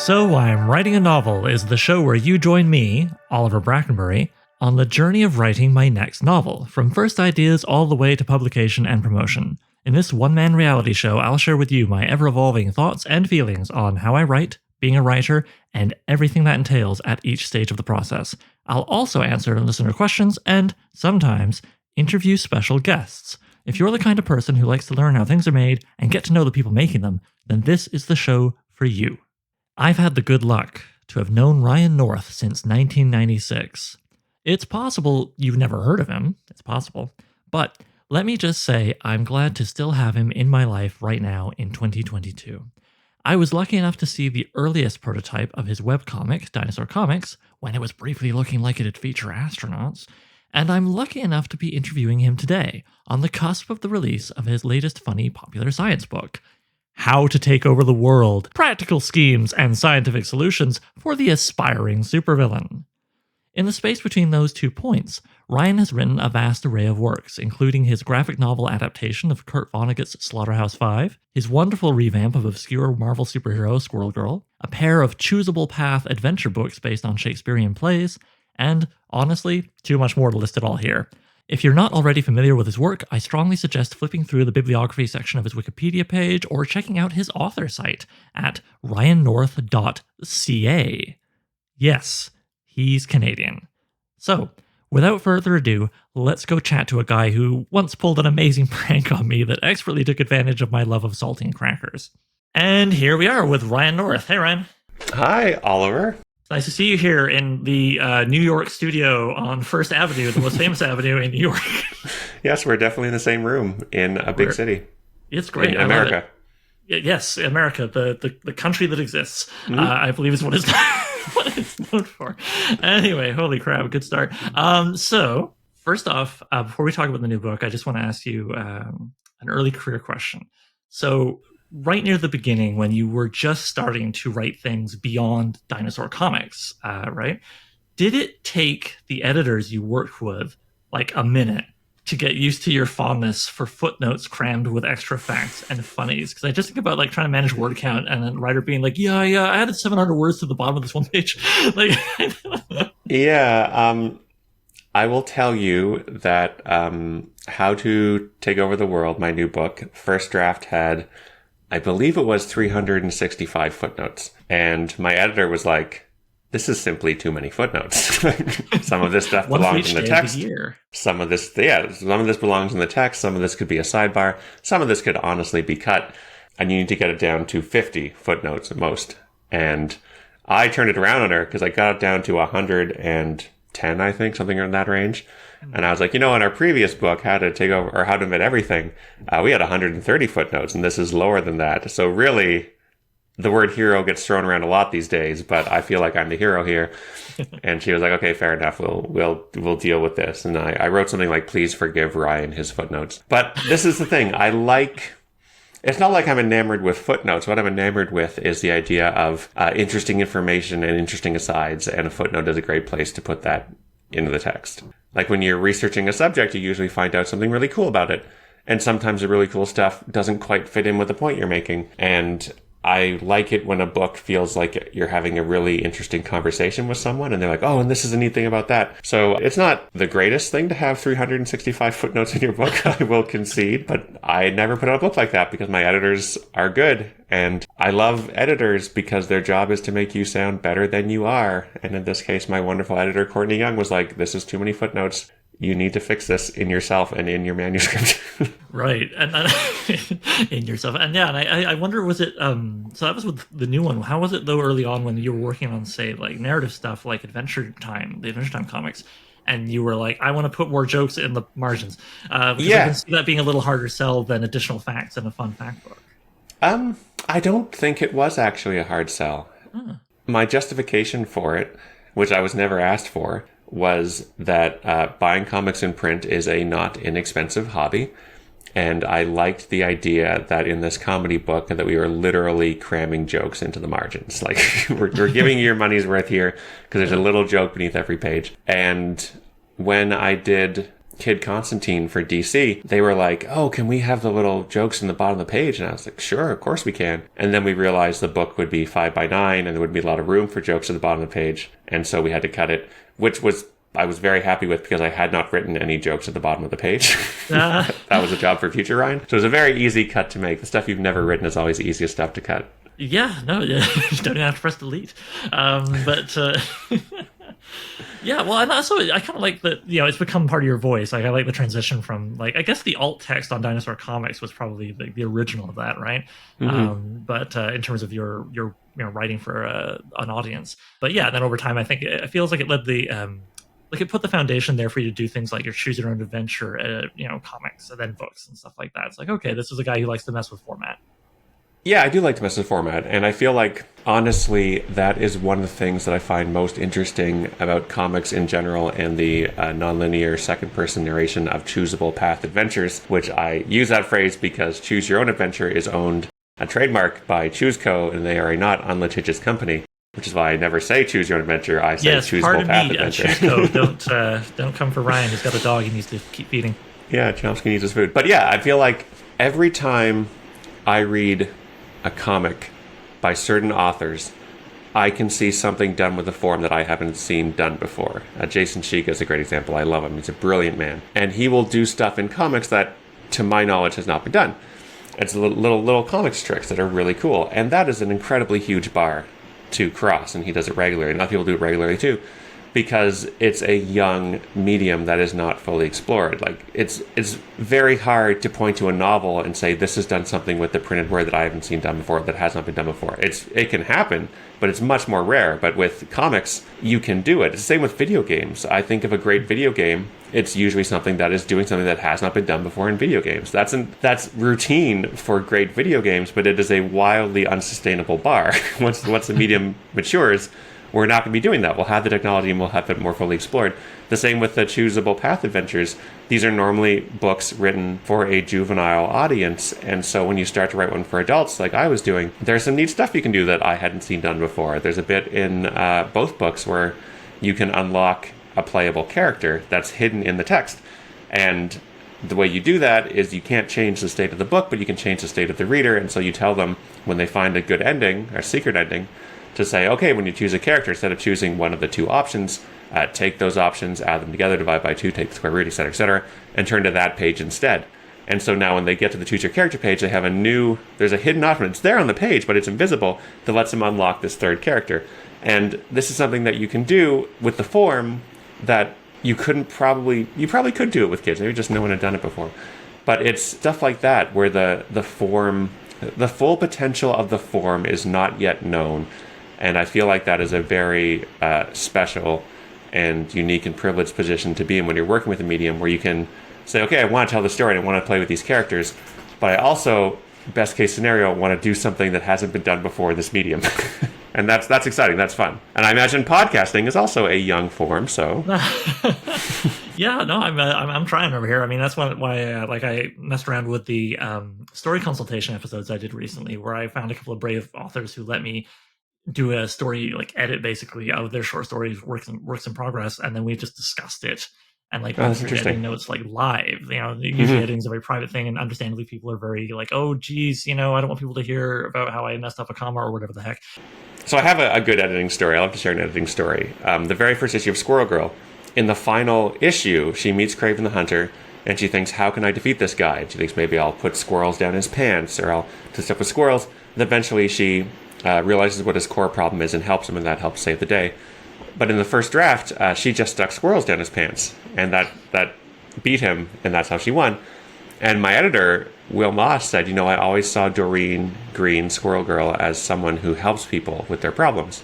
So I'm Writing a Novel is the show where you join me, Oliver Brackenbury, on the journey of writing my next novel, from first ideas all the way to publication and promotion. In this one-man reality show, I'll share with you my ever-evolving thoughts and feelings on how I write, being a writer, and everything that entails at each stage of the process. I'll also answer listener questions and, sometimes, interview special guests. If you're the kind of person who likes to learn how things are made and get to know the people making them, then this is the show for you. I've had the good luck to have known Ryan North since 1996. It's possible you've never heard of him. It's possible. But let me just say I'm glad to still have him in my life right now in 2022. I was lucky enough to see the earliest prototype of his webcomic, Dinosaur Comics, when it was briefly looking like it'd feature astronauts, and I'm lucky enough to be interviewing him today, on the cusp of the release of his latest funny popular science book, How to Take Over the World, Practical Schemes and Scientific Solutions for the Aspiring Supervillain. In the space between those 2 points, Ryan has written a vast array of works, including his graphic novel adaptation of Kurt Vonnegut's Slaughterhouse-5, his wonderful revamp of obscure Marvel superhero Squirrel Girl, a pair of choosable path adventure books based on Shakespearean plays, and, honestly, too much more to list it all here. If you're not already familiar with his work, I strongly suggest flipping through the bibliography section of his Wikipedia page or checking out his author site at ryannorth.ca. Yes, he's Canadian. So, without further ado, let's go chat to a guy who once pulled an amazing prank on me that expertly took advantage of my love of saltine crackers. And here we are with Ryan North. Hey, Ryan. Hi, Oliver. It's nice to see you here in the New York studio on First Avenue, the most famous avenue in New York. Yes, we're definitely in the same room in a big city. It's great. In America. Yes, America, the country that exists, Mm-hmm. I believe is what it's what it's known for. Anyway, holy crap, good start. So first off, before we talk about the new book, I just want to ask you an early career question. So right near the beginning, when you were just starting to write things beyond Dinosaur Comics, right? Did it take the editors you worked with like a minute to get used to your fondness for footnotes crammed with extra facts and funnies? Because I just think about like trying to manage word count and then the writer being like, yeah, I added 700 words to the bottom of this one page. Like, Yeah, I will tell you that How to Take Over the World, my new book, first draft had, I believe it was 365 footnotes. And my editor was like, this is simply too many footnotes. Some of this stuff belongs in the text. Some of this belongs in the text. Some of this could be a sidebar. Some of this could honestly be cut. And you need to get it down to 50 footnotes at most. And I turned it around on her because I got it down to 110, I think, something in that range. And I was like, in our previous book, How to Take Over or How to Invent Everything, we had 130 footnotes, and this is lower than that. So really, the word hero gets thrown around a lot these days, but I feel like I'm the hero here. And she was like, okay, fair enough. We'll deal with this. And I wrote something like, please forgive Ryan his footnotes. But this is the thing. It's not like I'm enamored with footnotes. What I'm enamored with is the idea of interesting information and interesting asides. And a footnote is a great place to put that into the text. Like when you're researching a subject, you usually find out something really cool about it. And sometimes the really cool stuff doesn't quite fit in with the point you're making. And I like it when a book feels like you're having a really interesting conversation with someone and they're like, oh, and this is a neat thing about that. So it's not the greatest thing to have 365 footnotes in your book, I will concede, but I never put out a book like that because my editors are good. And I love editors because their job is to make you sound better than you are. And in this case, my wonderful editor, Courtney Young, was like, this is too many footnotes. You need to fix this in yourself and in your manuscript. Right. And in yourself. And yeah, and I wonder, was it, so that was with the new one. How was it though early on when you were working on, say, like narrative stuff like the Adventure Time comics, and you were like, I want to put more jokes in the margins. Because I can see that being a little harder sell than additional facts in a fun fact book. I don't think it was actually a hard sell. My justification for it, which I was never asked for, was that buying comics in print is a not inexpensive hobby. And I liked the idea that in this comedy book that we were literally cramming jokes into the margins. Like we're giving you your money's worth here because there's a little joke beneath every page. And when I did Kid Constantine for DC, they were like, oh, can we have the little jokes in the bottom of the page? And I was like, sure, of course we can. And then we realized the book would be 5x9 and there would be a lot of room for jokes at the bottom of the page. And so we had to cut it, which was I was very happy with because I had not written any jokes at the bottom of the page. That was a job for future Ryan. So it was a very easy cut to make. The stuff you've never written is always the easiest stuff to cut. Yeah, no, you don't even have to press delete. Yeah, well, and also I kind of like that, it's become part of your voice. Like, I like the transition from, like, I guess the alt text on Dinosaur Comics was probably the original of that, right? Mm-hmm. But in terms of your writing for an audience. But yeah, then over time, I think it feels like it led the like it put the foundation there for you to do things like your choose your own adventure, comics and then books and stuff like that. It's like, okay, this is a guy who likes to mess with format. Yeah, I do like to mess with format, and I feel like, honestly, that is one of the things that I find most interesting about comics in general and the nonlinear second-person narration of choosable path adventures, which I use that phrase because Choose Your Own Adventure is owned a trademark by ChooseCo, and they are a not unlitigious company, which is why I never say Choose Your Own Adventure, I say Choosable Path Adventure. ChooseCo, don't come for Ryan, he's got a dog he needs to keep feeding. Yeah, Chomsky needs his food. But yeah, I feel like every time I read a comic by certain authors, I can see something done with the form that I haven't seen done before. Jason Shiga is a great example. I love him. He's a brilliant man. And he will do stuff in comics that, to my knowledge, has not been done. It's little comics tricks that are really cool. And that is an incredibly huge bar to cross. And he does it regularly. And other people do it regularly too. Because it's a young medium that is not fully explored. Like, it's very hard to point to a novel and say, this has done something with the printed word that I haven't seen done before, that has not been done before. It can happen, but it's much more rare. But with comics, you can do it. It's the same with video games. I think of a great video game, it's usually something that is doing something that has not been done before in video games. That's routine for great video games, but it is a wildly unsustainable bar. Once the medium matures, we're not going to be doing that. We'll have the technology and we'll have it more fully explored. The same with the choosable path adventures. These are normally books written for a juvenile audience. And so when you start to write one for adults, like I was doing, there's some neat stuff you can do that I hadn't seen done before. There's a bit in both books where you can unlock a playable character that's hidden in the text. And the way you do that is you can't change the state of the book, but you can change the state of the reader. And so you tell them when they find a good ending, or secret ending, to say, okay, when you choose a character, instead of choosing one of the two options, take those options, add them together, divide by 2, take the square root, etc., and turn to that page instead. And so now when they get to the choose your character page, they have there's a hidden option. It's there on the page, but it's invisible, that lets them unlock this third character. And this is something that you can do with the form that you probably could do it with kids. Maybe just no one had done it before. But it's stuff like that where the form, the full potential of the form is not yet known. And I feel like that is a very special and unique and privileged position to be in when you're working with a medium where you can say, okay, I want to tell the story and I want to play with these characters, but I also, best case scenario, want to do something that hasn't been done before in this medium. And that's exciting. That's fun. And I imagine podcasting is also a young form, so... Yeah, no, I'm trying over here. I mean, that's why I messed around with the story consultation episodes I did recently, where I found a couple of brave authors who let me do a story, like edit basically of their short stories, works in progress, and then we just discussed it and like editing notes like live. Usually editing is a very private thing, and understandably people are very like, oh geez, I don't want people to hear about how I messed up a comma or whatever the heck. So I have a good editing story. I love to share an editing story. The very first issue of Squirrel Girl, in the final issue, she meets Craven the Hunter, and she thinks, how can I defeat this guy? And she thinks maybe I'll put squirrels down his pants, or I'll do stuff with squirrels. And eventually she realizes what his core problem is and helps him, and that helps save the day. But in the first draft, she just stuck squirrels down his pants, and that beat him, and that's how she won. And my editor, Will Moss, said, I always saw Doreen Green, Squirrel Girl, as someone who helps people with their problems.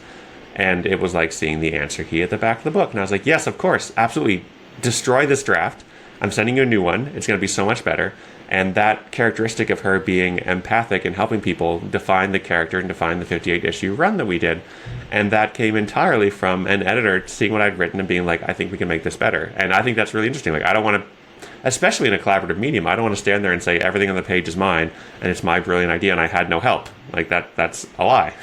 And it was like seeing the answer key at the back of the book. And I was like, yes, of course, absolutely. Destroy this draft. I'm sending you a new one. It's going to be so much better. And that characteristic of her being empathic and helping people defined the character and defined the 58-issue run that we did. And that came entirely from an editor seeing what I'd written and being like, I think we can make this better. And I think that's really interesting. Like, I don't want to, especially in a collaborative medium, I don't want to stand there and say everything on the page is mine and it's my brilliant idea and I had no help. Like, that's a lie.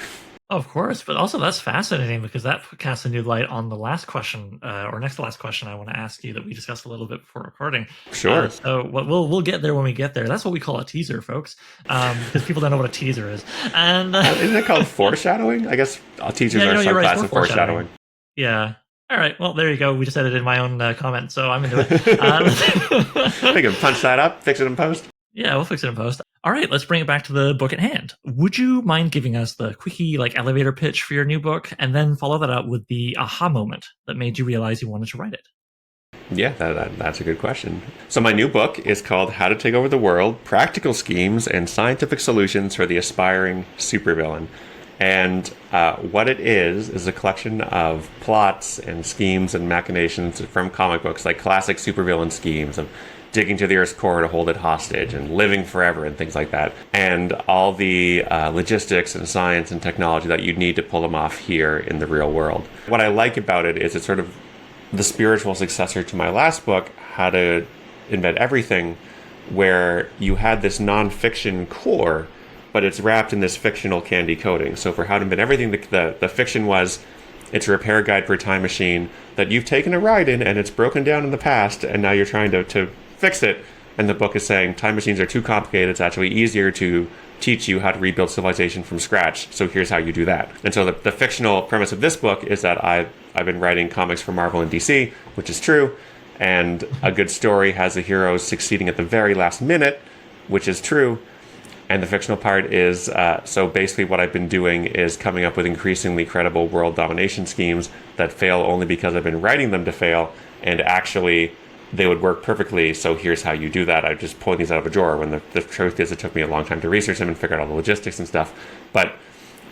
Of course, but also that's fascinating because that casts a new light on the last question, or next to last question I want to ask you that we discussed a little bit before recording. Sure. So we'll get there when we get there. That's what we call a teaser, folks, because people don't know what a teaser is. And Isn't it called foreshadowing? I guess teasers yeah, are no, some you're right. class It's of foreshadowing. Yeah. All right. Well, there you go. We just edited my own comment, so I'm into it. We can punch that up, fix it in post. Yeah, we'll fix it in post. All right, let's bring it back to the book at hand. Would you mind giving us the quickie elevator pitch for your new book, and then follow that up with the aha moment that made you realize you wanted to write it? Yeah, that's a good question. So my new book is called How to Take Over the World, Practical Schemes and Scientific Solutions for the Aspiring Supervillain. And what it is a collection of plots and schemes and machinations from comic books, like classic supervillain schemes of digging to the Earth's core to hold it hostage and living forever and things like that. And all the logistics and science and technology that you need to pull them off here in the real world. What I like about it is it's sort of the spiritual successor to my last book, How to Invent Everything, where you had this nonfiction core, but it's wrapped in this fictional candy coating. So for How to Invent Everything, the fiction was it's a repair guide for a time machine that you've taken a ride in and it's broken down in the past and now you're trying to fix it. And the book is saying time machines are too complicated. It's actually easier to teach you how to rebuild civilization from scratch. So here's how you do that. And so the fictional premise of this book is that I've been writing comics for Marvel and DC, which is true. And a good story has the heroes succeeding at the very last minute, which is true. And the fictional part is, so basically what I've been doing is coming up with increasingly credible world domination schemes that fail only because I've been writing them to fail, and actually they would work perfectly, so here's how you do that. I just pulled these out of a drawer, when the truth is it took me a long time to research them and figure out all the logistics and stuff. But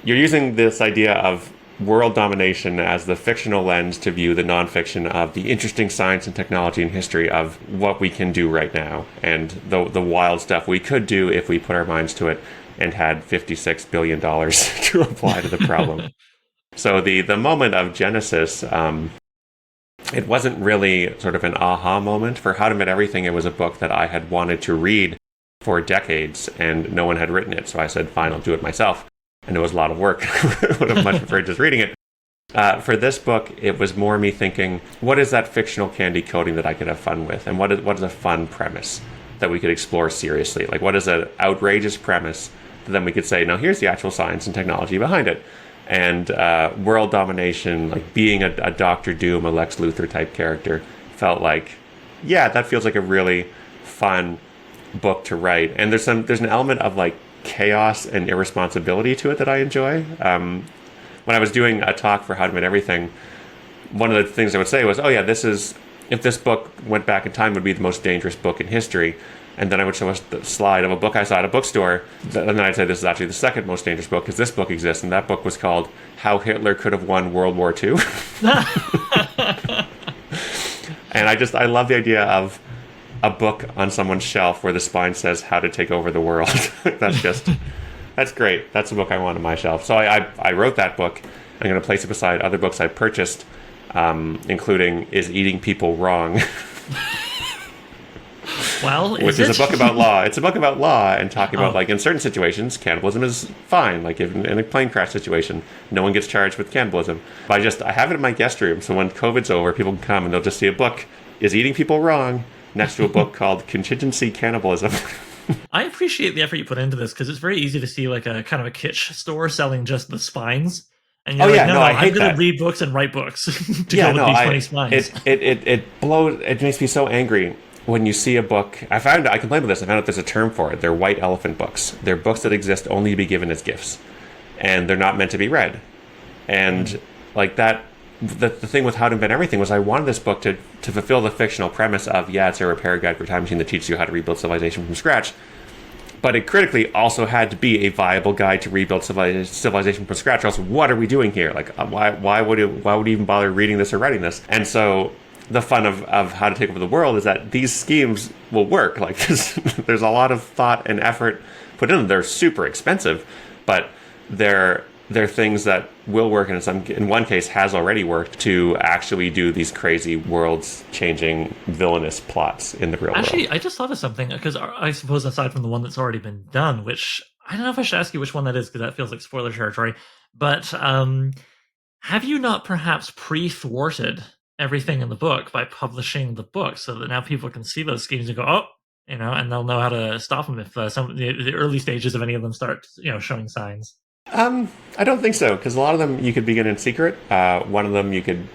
you're using this idea of world domination as the fictional lens to view the nonfiction of the interesting science and technology and history of what we can do right now and the wild stuff we could do if we put our minds to it and had $56 billion to apply to the problem. So the moment of Genesis, it wasn't really sort of an aha moment. For How to Invent Everything, it was a book that I had wanted to read for decades and no one had written it. So I said, fine, I'll do it myself. And it was a lot of work. I would have much preferred just reading it. For this book, it was more me thinking, what is that fictional candy coating that I could have fun with? And what is a fun premise that we could explore seriously? Like, what is an outrageous premise that then we could say, now here's the actual science and technology behind it. And world domination, like being a Dr. Doom, a Lex Luthor type character, felt like, yeah, that feels like a really fun book to write. And there's an element of like chaos and irresponsibility to it that I enjoy. When I was doing a talk for How to Invent Everything, one of the things I would say was, oh yeah, if this book went back in time, it would be the most dangerous book in history. And then I would show us the slide of a book I saw at a bookstore. And then I'd say this is actually the second most dangerous book because this book exists. And that book was called How Hitler Could Have Won World War II. And I love the idea of a book on someone's shelf where the spine says how to take over the world. That's great. That's the book I want on my shelf. So I wrote that book. I'm going to place it beside other books I purchased, including Is Eating People Wrong? Well, which is a book about law. It's a book about law and talking about, like, in certain situations, cannibalism is fine. Like, in a plane crash situation, no one gets charged with cannibalism. But I have it in my guest room, so when COVID's over, people can come and they'll just see a book, Is Eating People Wrong? Next to a book called Contingency Cannibalism. I appreciate the effort you put into this because it's very easy to see like a kind of a kitsch store selling just the spines. And you're I'm going to read books and write books to go with these funny spines. It blows. It makes me so angry when you see a book. I complain about this. I found out there's a term for it. They're white elephant books. They're books that exist only to be given as gifts, and they're not meant to be read. And like that, the thing with How to Invent Everything was I wanted this book to fulfill the fictional premise of, yeah, it's a repair guide for a time machine that teaches you how to rebuild civilization from scratch. But it critically also had to be a viable guide to rebuild civilization from scratch. Or else, what are we doing here? Like, why would you even bother reading this or writing this? And so the fun of How to Take Over the World is that these schemes will work. Like, there's a lot of thought and effort put in them. They're super expensive, but they're things that will work, and in one case has already worked to actually do these crazy worlds-changing villainous plots in the real world. Actually, I just thought of something, because I suppose aside from the one that's already been done, which I don't know if I should ask you which one that is, because that feels like spoiler territory, But have you not perhaps pre-thwarted everything in the book by publishing the book so that now people can see those schemes and go, oh, and they'll know how to stop them if the early stages of any of them start, showing signs? I don't think so, because a lot of them you could begin in secret. One of them you could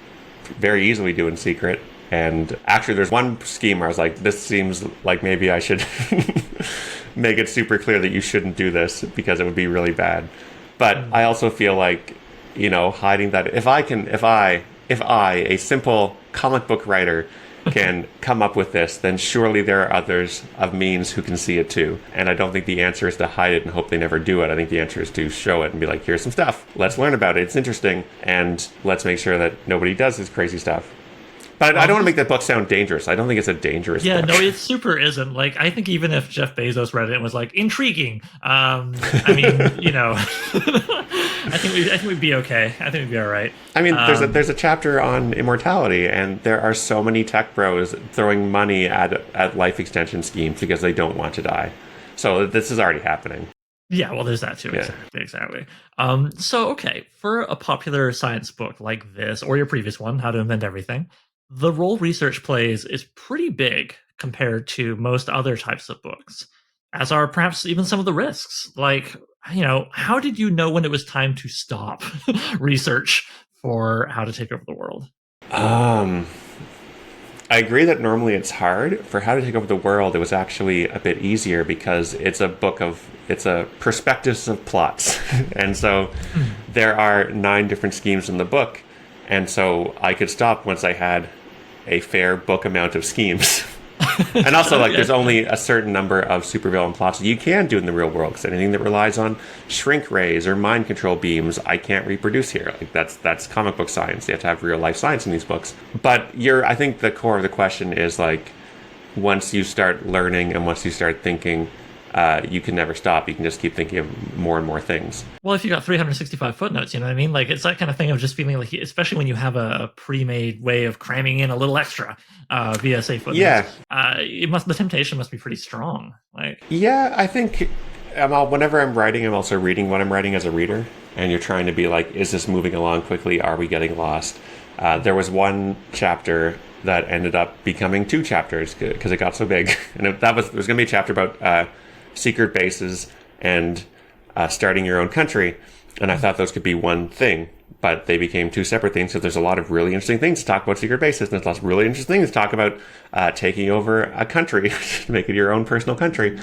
very easily do in secret. And actually, there's one scheme where I was like, this seems like maybe I should make it super clear that you shouldn't do this because it would be really bad. But I also feel like, hiding that if I, a simple comic book writer, can come up with this, then surely there are others of means who can see it too. And I don't think the answer is to hide it and hope they never do it. I think the answer is to show it and be like, here's some stuff. Let's learn about it. It's interesting. And let's make sure that nobody does this crazy stuff. But I don't want to make that book sound dangerous. I don't think it's a dangerous book. Yeah, no, it super isn't. Like, I think even if Jeff Bezos read it and was like, intriguing, I mean, I think we'd be okay. I think we'd be all right. I mean, there's a chapter on immortality, and there are so many tech bros throwing money at life extension schemes because they don't want to die. So this is already happening. Yeah, well, there's that too. Yeah. Exactly. So, okay, for a popular science book like this, or your previous one, How to Invent Everything, the role research plays is pretty big compared to most other types of books, as are perhaps even some of the risks. Like, how did you know when it was time to stop research for How to Take Over the World? I agree that normally it's hard. For How to Take Over the World, it was actually a bit easier because it's a prospectus of plots. And so there are 9 different schemes in the book. And so I could stop once I had a fair book amount of schemes. And also, there's only a certain number of supervillain plots that you can do in the real world, because anything that relies on shrink rays or mind control beams, I can't reproduce here. That's comic book science. You have to have real life science in these books. But I think the core of the question is, once you start learning and once you start thinking, you can never stop. You can just keep thinking of more and more things. Well, if you got 365 footnotes, you know what I mean? Like, it's that kind of thing of just feeling like, especially when you have a pre-made way of cramming in a little extra via, say, footnotes. Yeah. The temptation must be pretty strong. Yeah, I think whenever I'm writing, I'm also reading what I'm writing as a reader. And you're trying to be like, is this moving along quickly? Are we getting lost? There was one chapter that ended up becoming 2 chapters because it got so big. And it was going to be a chapter about secret bases and starting your own country, and I thought those could be one thing, but they became 2 separate things. So there's a lot of really interesting things to talk about secret bases, and there's lots of really interesting things to talk about taking over a country to make it your own personal country.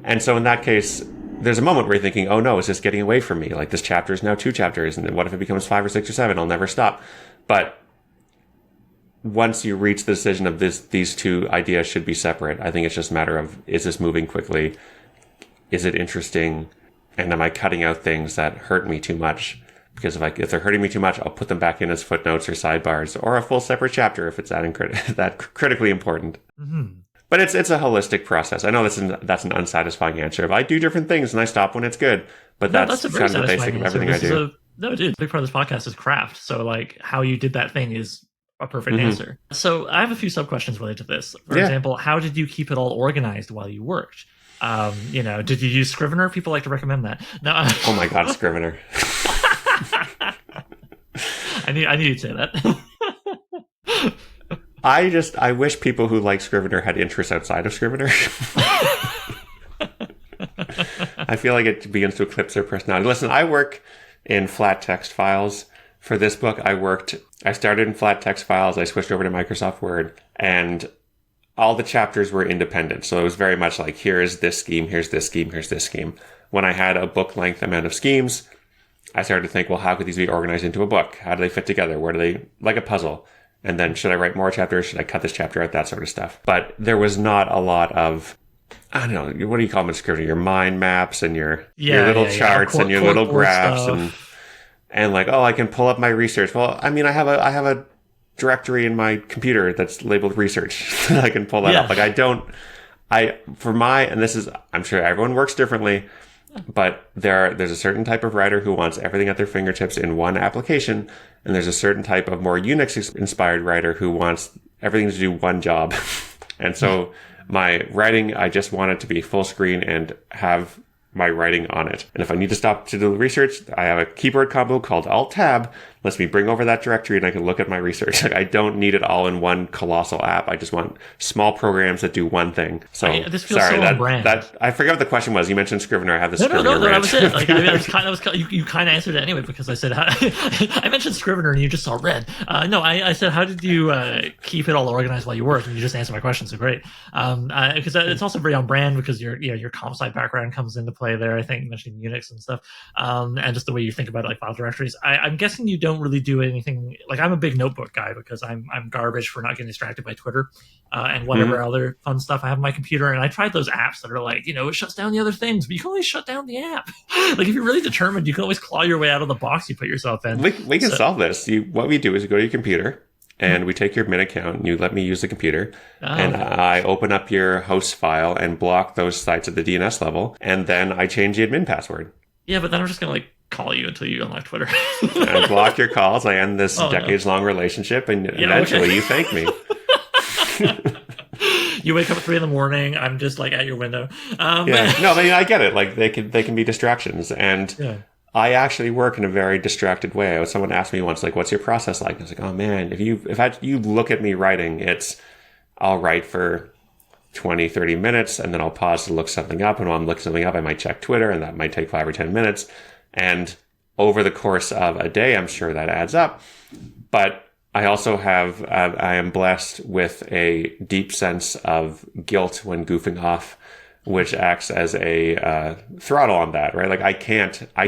And so in that case, there's a moment where you're thinking, oh no, is this getting away from me? Like, this chapter is now 2 chapters, and what if it becomes 5 or 6 or 7? I'll never stop. But once you reach the decision of these 2 ideas should be separate, I think it's just a matter of, is this moving quickly? Is it interesting? And am I cutting out things that hurt me too much? Because if they're hurting me too much, I'll put them back in as footnotes or sidebars or a full separate chapter if it's that critically important. Mm-hmm. But it's a holistic process. I know that's an unsatisfying answer. If I do different things and I stop when it's good, but that's kind of the basic of everything I do. No, dude, a big part of this podcast is craft. So, how you did that thing is a perfect answer. So I have a few sub-questions related to this. For example, how did you keep it all organized while you worked? Did you use Scrivener? People like to recommend that. No. Oh my God, Scrivener. I knew you'd say that. I wish people who like Scrivener had interests outside of Scrivener. I feel like it begins to eclipse their personality. Listen, I work in flat text files. For this book, I started in flat text files. I switched over to Microsoft Word, and all the chapters were independent. So it was very much like, here's this scheme, here's this scheme, here's this scheme. When I had a book length amount of schemes, I started to think, well, how could these be organized into a book? How do they fit together? Where do they, like a puzzle? And then should I write more chapters? Should I cut this chapter out? That sort of stuff. But there was not a lot of, I don't know, what do you call them in Scrivener? Your mind maps and your little charts and your little graphs and like, oh, I can pull up my research. Well, I mean, I have a directory in my computer that's labeled research. I can pull that up. Like, and this is, I'm sure everyone works differently, but there's a certain type of writer who wants everything at their fingertips in one application. And there's a certain type of more Unix inspired writer who wants everything to do one job. And so my writing, I just want it to be full screen and have my writing on it. And if I need to stop to do research, I have a keyboard combo called Alt-Tab, lets me bring over that directory and I can look at my research. Like, I don't need it all in one colossal app. I just want small programs that do one thing. So this feels so on brand. I forget what the question was. You mentioned Scrivener. I have the Scrivener. No, that was it. Like, I mean, you kind of answered it anyway, because I said I mentioned Scrivener and you just saw red. No, I said, how did you keep it all organized while you work? And you just answered my question, so great. Because it's also very on brand, because your comp sci background comes into play there. I think you mentioned Unix and stuff, and just the way you think about it, like file directories. I'm guessing you don't really do anything. Like, I'm a big notebook guy because I'm garbage for not getting distracted by Twitter and whatever other fun stuff I have on my computer. And I tried those apps that are like, it shuts down the other things, but you can always shut down the app. Like, if you're really determined, you can always claw your way out of the box you put yourself in. We can solve this. What we do is you go to your computer and we take your Mint account and you let me use the computer, and I open up your host file and block those sites at the DNS level, and then I change the admin password. Yeah, but then I'm just going to call you until you unlock Twitter. I block your calls. I end this decades-long relationship, and eventually you thank me. You wake up at 3 a.m. I'm just at your window. No, I get it. Like, they can be distractions, and I actually work in a very distracted way. Someone asked me once, what's your process like? And I was like, oh man, if you look at me writing, I'll write for 20, 30 minutes, and then I'll pause to look something up. And while I'm looking something up, I might check Twitter, and that might take 5 or 10 minutes. And over the course of a day, I'm sure that adds up. But I also I am blessed with a deep sense of guilt when goofing off, which acts as a throttle on that, right? Like, I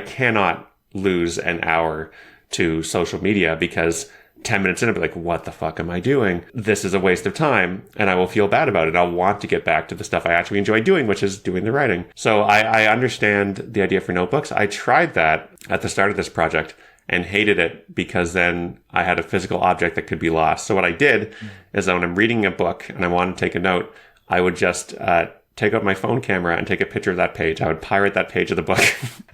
cannot lose an hour to social media, because 10 minutes in, I'll be like, what the fuck am I doing? This is a waste of time. And I will feel bad about it. I'll want to get back to the stuff I actually enjoy doing, which is doing the writing. So I understand the idea for notebooks. I tried that at the start of this project and hated it, because then I had a physical object that could be lost. So what I did is that when I'm reading a book and I want to take a note, I would just take out my phone camera and take a picture of that page. I would pirate that page of the book.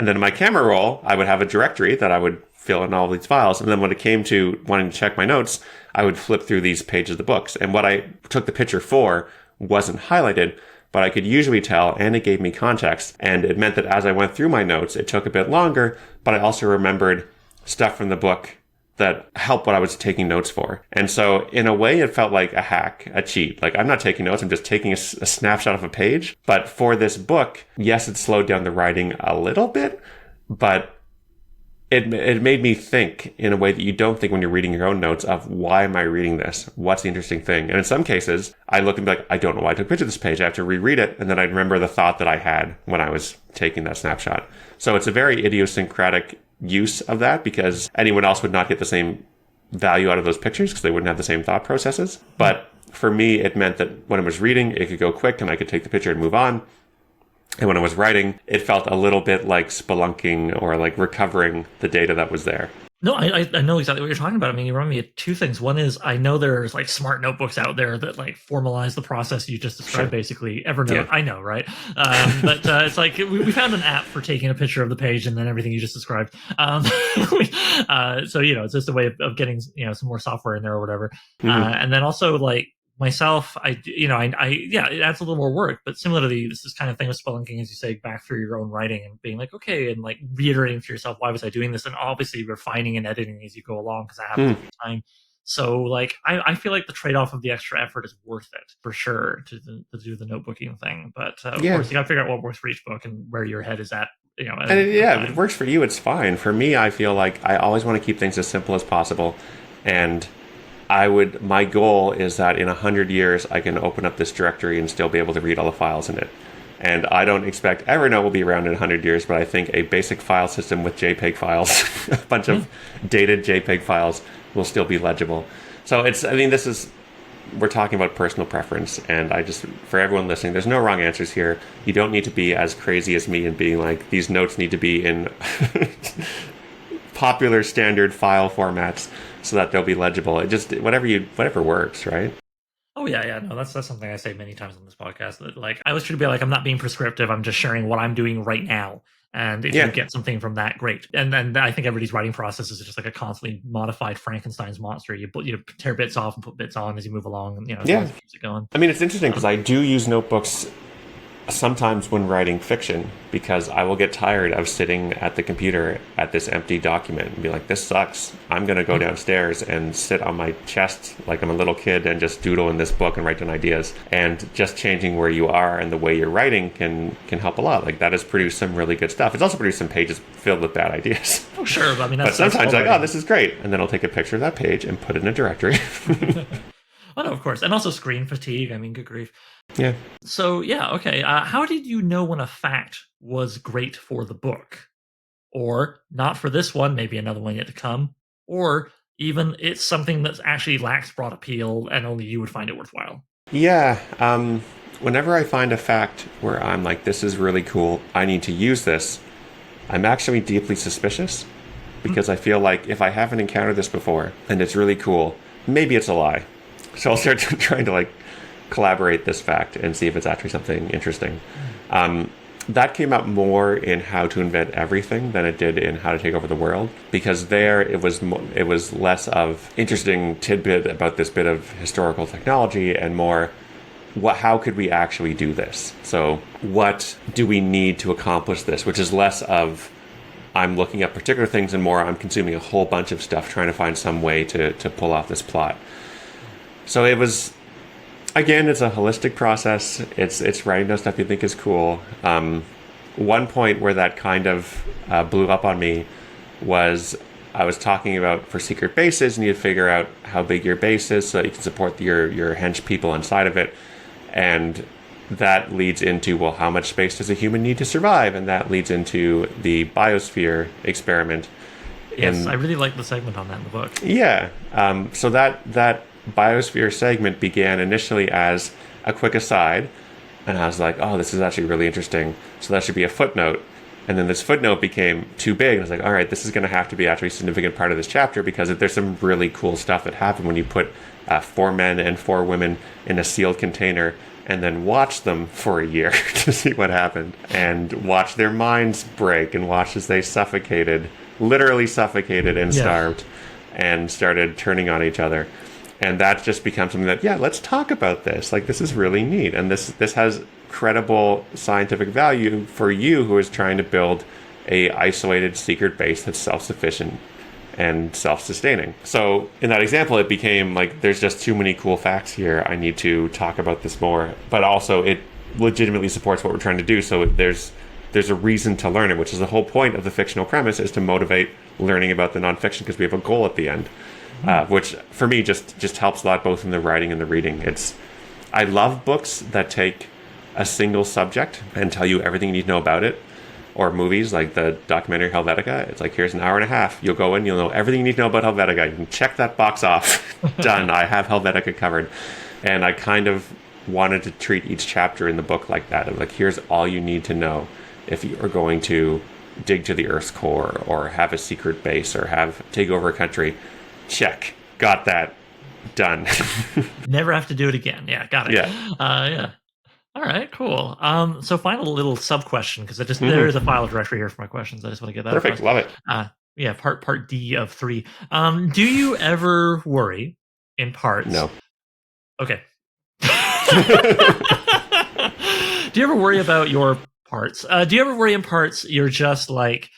And then in my camera roll, I would have a directory that I would fill in all these files. And then when it came to wanting to check my notes, I would flip through these pages of the books. And what I took the picture for wasn't highlighted, but I could usually tell, and it gave me context. And it meant that as I went through my notes, it took a bit longer, but I also remembered stuff from the book that helped what I was taking notes for. And so in a way, it felt like a hack, a cheat. Like, I'm not taking notes, I'm just taking a snapshot of a page. But for this book, yes, it slowed down the writing a little bit, but it made me think in a way that you don't think when you're reading your own notes of, why am I reading this? What's the interesting thing? And in some cases, I look and be like, I don't know why I took a picture of this page. I have to reread it. And then I remember the thought that I had when I was taking that snapshot. So it's a very idiosyncratic use of that, because anyone else would not get the same value out of those pictures because they wouldn't have the same thought processes. But for me, it meant that when I was reading, it could go quick and I could take the picture and move on. And when I was writing, it felt a little bit like spelunking, or like recovering the data that was there. No, I know exactly what you're talking about. I mean, you remind me of two things. One is, I know there's smart notebooks out there that formalize the process you just described, basically. Evernote, yeah. I know, right? But it's we found an app for taking a picture of the page and then everything you just described. So, it's just a way of getting, some more software in there or whatever. Mm-hmm. And then also, myself, it adds a little more work, but similar to this kind of thing with spelunking, as you say, back through your own writing and being like, okay, and reiterating to yourself, why was I doing this? And obviously refining and editing as you go along, because I have time. So I feel like the trade-off of the extra effort is worth it for sure to do the notebooking thing. But of course, you got to figure out what works for each book and where your head is at. If it works for you, it's fine. For me, I feel like I always want to keep things as simple as possible, and my goal is that in 100 years, I can open up this directory and still be able to read all the files in it. And I don't expect Evernote will be around in 100 years, but I think a basic file system with JPEG files, a bunch of dated JPEG files, will still be legible. So we're talking about personal preference. And for everyone listening, there's no wrong answers here. You don't need to be as crazy as me and being like, these notes need to be in popular standard file formats so that they'll be legible. It just whatever works, right? Oh yeah, no, that's something I say many times on this podcast. That I always try to be I'm not being prescriptive. I'm just sharing what I'm doing right now. And if you get something from that, great. And then I think everybody's writing process is just a constantly modified Frankenstein's monster. You tear bits off and put bits on as you move along, and as long as it keeps it going. I mean, it's interesting because I do use notebooks sometimes when writing fiction, because I will get tired of sitting at the computer at this empty document and be like, this sucks. I'm going to go downstairs and sit on my chest like I'm a little kid and just doodle in this book and write down ideas. And just changing where you are and the way you're writing can help a lot. Like, that has produced some really good stuff. It's also produced some pages filled with bad ideas. Oh, sure. But I mean, but sometimes like, oh, this is great. And then I'll take a picture of that page and put it in a directory. Oh, no, of course. And also screen fatigue. I mean, good grief. Yeah. So, yeah, okay. How did you know when a fact was great for the book? Or not for this one, maybe another one yet to come? Or even it's something that actually lacks broad appeal and only you would find it worthwhile? Yeah. Whenever I find a fact where I'm like, this is really cool, I need to use this, I'm actually deeply suspicious because I feel like if I haven't encountered this before and it's really cool, maybe it's a lie. So I'll start trying to like collaborate this fact and see if it's actually something interesting. That came up more in How to Invent Everything than it did in How to Take Over the World, because there it was less of interesting tidbit about this bit of historical technology and more how could we actually do this? So what do we need to accomplish this? Which is less of I'm looking at particular things and more I'm consuming a whole bunch of stuff trying to find some way to pull off this plot. So it was, again, it's a holistic process. It's writing down stuff you think is cool. One point where that kind of blew up on me was I was talking about for secret bases, and you'd figure out how big your base is so that you can support your hench people inside of it. And that leads into, well, how much space does a human need to survive? And that leads into the biosphere experiment. Yes, I really like the segment on that in the book. Yeah. So that biosphere segment began initially as a quick aside, and I was like, oh, this is actually really interesting, so that should be a footnote. And then this footnote became too big, and I was like, all right, this is going to have to be actually a significant part of this chapter, because there's some really cool stuff that happened when you put 4 men and 4 women in a sealed container and then watch them for a year to see what happened, and watch their minds break, and watch as they literally suffocated and starved and started turning on each other. And that's just become something that, yeah, let's talk about this. Like, this is really neat. And this has credible scientific value for you who is trying to build a isolated secret base that's self-sufficient and self-sustaining. So in that example, it became like, there's just too many cool facts here. I need to talk about this more. But also it legitimately supports what we're trying to do. So there's a reason to learn it, which is the whole point of the fictional premise, is to motivate learning about the nonfiction, because we have a goal at the end. Which for me just helps a lot, both in the writing and the reading. I love books that take a single subject and tell you everything you need to know about it, or movies like the documentary Helvetica. It's like, here's an hour and a half. You'll go in, you'll know everything you need to know about Helvetica. You can check that box off. Done. I have Helvetica covered. And I kind of wanted to treat each chapter in the book like that. Like, here's all you need to know if you are going to dig to the Earth's core, or have a secret base, or take over a country. Check. Got that. Done. Never have to do it again. Yeah, got it. Yeah. Yeah. All right, cool. So final little sub question, because there is a file directory here for my questions. I just want to get that. Perfect. Love it. Yeah, part D of 3. Do you ever worry in parts? No. Okay. Do you ever worry about your parts? Do you ever worry in parts you're just like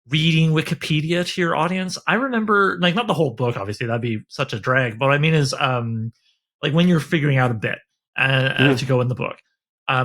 reading Wikipedia to your audience? I remember, like, not the whole book, obviously, that'd be such a drag. But what I mean is, like, when you're figuring out a bit to go in the book.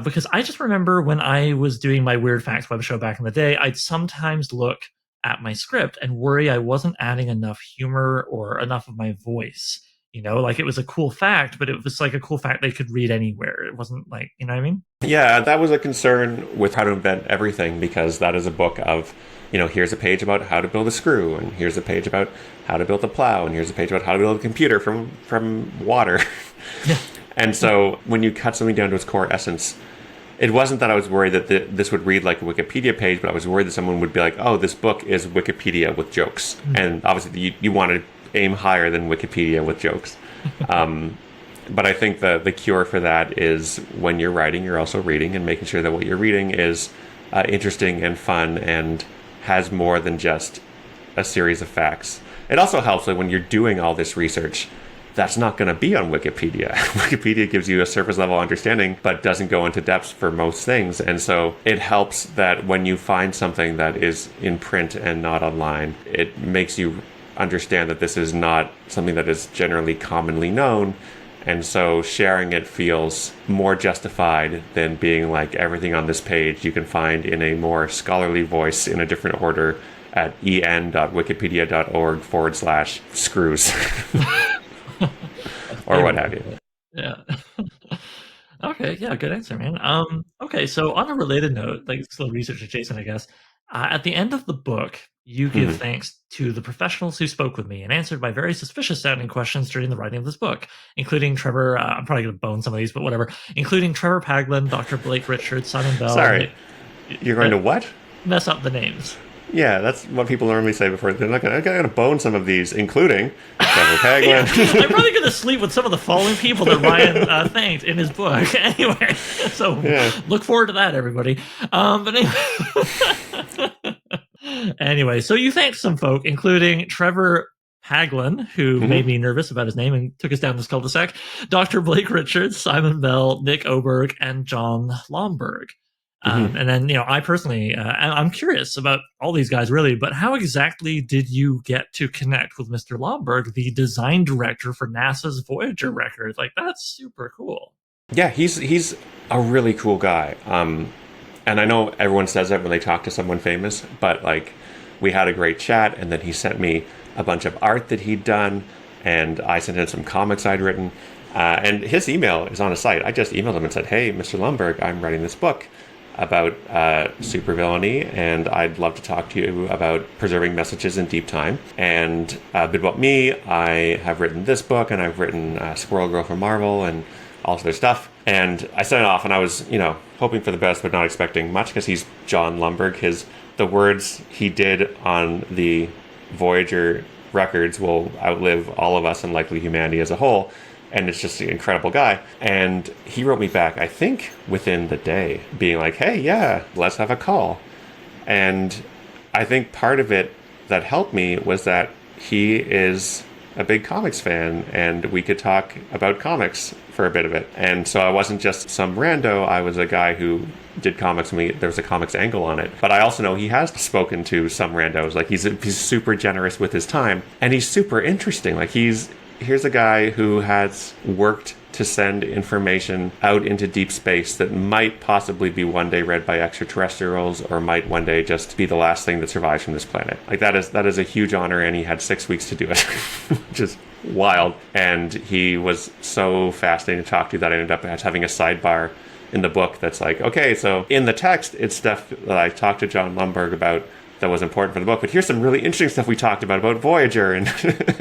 Because I just remember when I was doing my Weird Facts web show back in the day, I'd sometimes look at my script and worry I wasn't adding enough humor or enough of my voice. You know, like, it was a cool fact, but it was like a cool fact they could read anywhere. It wasn't like, you know what I mean? Yeah, that was a concern with How to Invent Everything, because that is a book of, here's a page about how to build a screw, and here's a page about how to build a plow, and here's a page about how to build a computer from water. Yeah. And so when you cut something down to its core essence, it wasn't that I was worried that this would read like a Wikipedia page, but I was worried that someone would be like, oh, this book is Wikipedia with jokes. Mm-hmm. And obviously you want to aim higher than Wikipedia with jokes. But I think the cure for that is, when you're writing, you're also reading, and making sure that what you're reading is interesting and fun and has more than just a series of facts. It also helps, like, when you're doing all this research, that's not going to be on Wikipedia. Wikipedia gives you a surface level understanding, but doesn't go into depth for most things. And so it helps that when you find something that is in print and not online, it makes you understand that this is not something that is generally commonly known. And so sharing it feels more justified than being like everything on this page you can find in a more scholarly voice in a different order at en.wikipedia.org/screws or what have you. Yeah. Okay, yeah, good answer, man. Okay, so on a related note, like still research adjacent, I guess. At the end of the book, you give thanks to the professionals who spoke with me and answered my very suspicious sounding questions during the writing of this book, including Trevor. I'm probably going to bone some of these, but whatever. Including Trevor Paglin, Dr. Blake Richards, Simon Bell. Sorry, you're going to what? Mess up the names. Yeah, that's what people normally say before. They're not going to bone some of these, incling Trevor Paglin. I'm probably going to sleep with some of the following people that Ryan thanked in his book. Anyway, so look forward to that, everybody. But anyway, so you thanked some folk, including Trevor Paglin, who made me nervous about his name and took us down this cul-de-sac, Dr. Blake Richards, Simon Bell, Nick Oberg, and John Lomberg. And then, I personally, I'm curious about all these guys, really, but how exactly did you get to connect with Mr. Lomberg, the design director for NASA's Voyager record? Like, that's super cool. Yeah, he's a really cool guy. And I know everyone says that when they talk to someone famous, but, like, we had a great chat, and then he sent me a bunch of art that he'd done, and I sent him some comics I'd written. And his email is on his site. I just emailed him and said, "Hey, Mr. Lomberg, I'm writing this book about supervillainy, and I'd love to talk to you about preserving messages in deep time. And a bit about me, I have written this book, and I've written Squirrel Girl for Marvel, and all this other stuff." And I sent it off, and I was, hoping for the best, but not expecting much, because he's John Lomberg. The words he did on the Voyager records will outlive all of us and likely humanity as a whole. And it's just an incredible guy. And he wrote me back, I think, within the day, being like, "Hey, yeah, let's have a call." And I think part of it that helped me was that he is a big comics fan, and we could talk about comics for a bit of it. And so I wasn't just some rando. I was a guy who did comics, and there was a comics angle on it. But I also know he has spoken to some randos. Like, he's super generous with his time, and he's super interesting. Like, here's a guy who has worked to send information out into deep space that might possibly be one day read by extraterrestrials, or might one day just be the last thing that survives from this planet. Like, that is a huge honor, and he had 6 weeks to do it, which is wild. And he was so fascinating to talk to that I ended up having a sidebar in the book that's like, okay, so in the text, it's stuff that I talked to John Lomberg about that was important for the book, but here's some really interesting stuff we talked about Voyager and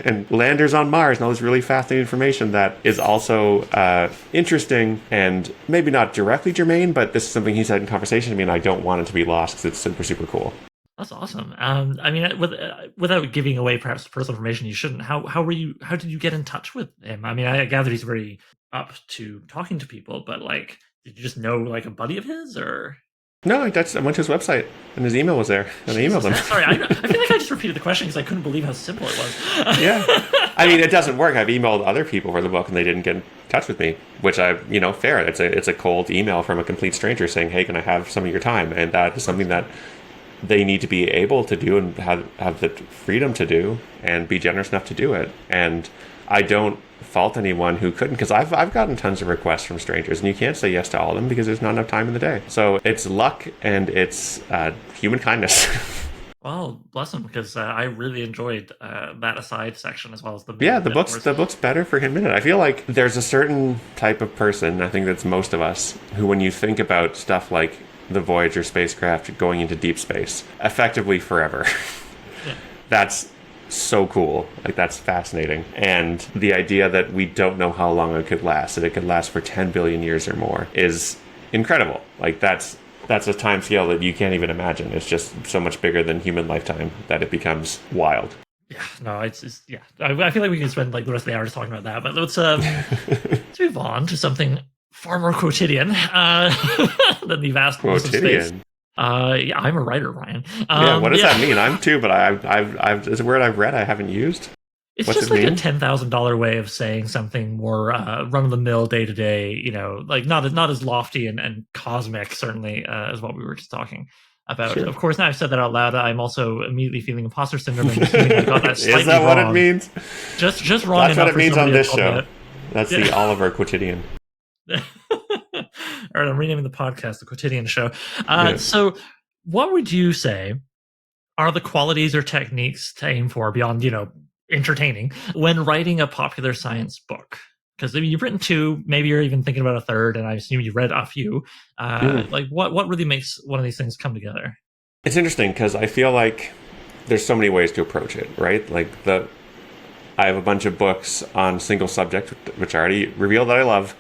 and landers on Mars and all this really fascinating information that is also interesting and maybe not directly germane, but this is something he said in conversation to me, and I don't want it to be lost because it's super, super cool. That's awesome. I mean, without giving away perhaps personal information you shouldn't, how did you get in touch with him? I mean, I gather he's very up to talking to people, but like, did you just know like a buddy of his, or? No, I went to his website, and his email was there, and I emailed him. Sorry, I feel like I just repeated the question because I couldn't believe how simple it was. Yeah. I mean, it doesn't work. I've emailed other people for the book, and they didn't get in touch with me, which fair. It's a cold email from a complete stranger saying, "Hey, can I have some of your time?" And that is something that they need to be able to do and have the freedom to do and be generous enough to do it. And I don't fault anyone who couldn't, because I've gotten tons of requests from strangers, and you can't say yes to all of them because there's not enough time in the day. So it's luck, and it's human kindness. Well, bless him, because I really enjoyed that aside section as well as the the book's better for him in it. I feel like there's a certain type of person, I think that's most of us, who when you think about stuff like the Voyager spacecraft going into deep space effectively forever, that's so cool. Like, that's fascinating. And the idea that we don't know how long it could last, that it could last for 10 billion years or more, is incredible. Like, that's a time scale that you can't even imagine. It's just so much bigger than human lifetime that it becomes wild. Yeah, no, it's I feel like we can spend like the rest of the hour just talking about that, but let's move on to something far more quotidian than the vast of space. Yeah, I'm a writer, Ryan. What does that mean? I'm too, but I've it's a word I've read I haven't used. It's What's just it like a mean? $10,000 way of saying something more run of the mill, day to day. Like not as lofty and cosmic, certainly, as what we were just talking about. Sure. Of course, now I've said that out loud, I'm also immediately feeling imposter syndrome and assuming I got that Is slightly that what it wrong, means? just wrong That's what enough it for means on somebody to this call me show. out. That's the Yeah. Oliver Quotidian. All right, I'm renaming the podcast the Quotidian Show. Yeah. So, what would you say are the qualities or techniques to aim for beyond, entertaining when writing a popular science book? Because you've written two, maybe you're even thinking about a third, and I assume you read a few. Mm. Like, what really makes one of these things come together? It's interesting because I feel like there's so many ways to approach it, right? I have a bunch of books on single subject, which I already revealed that I love,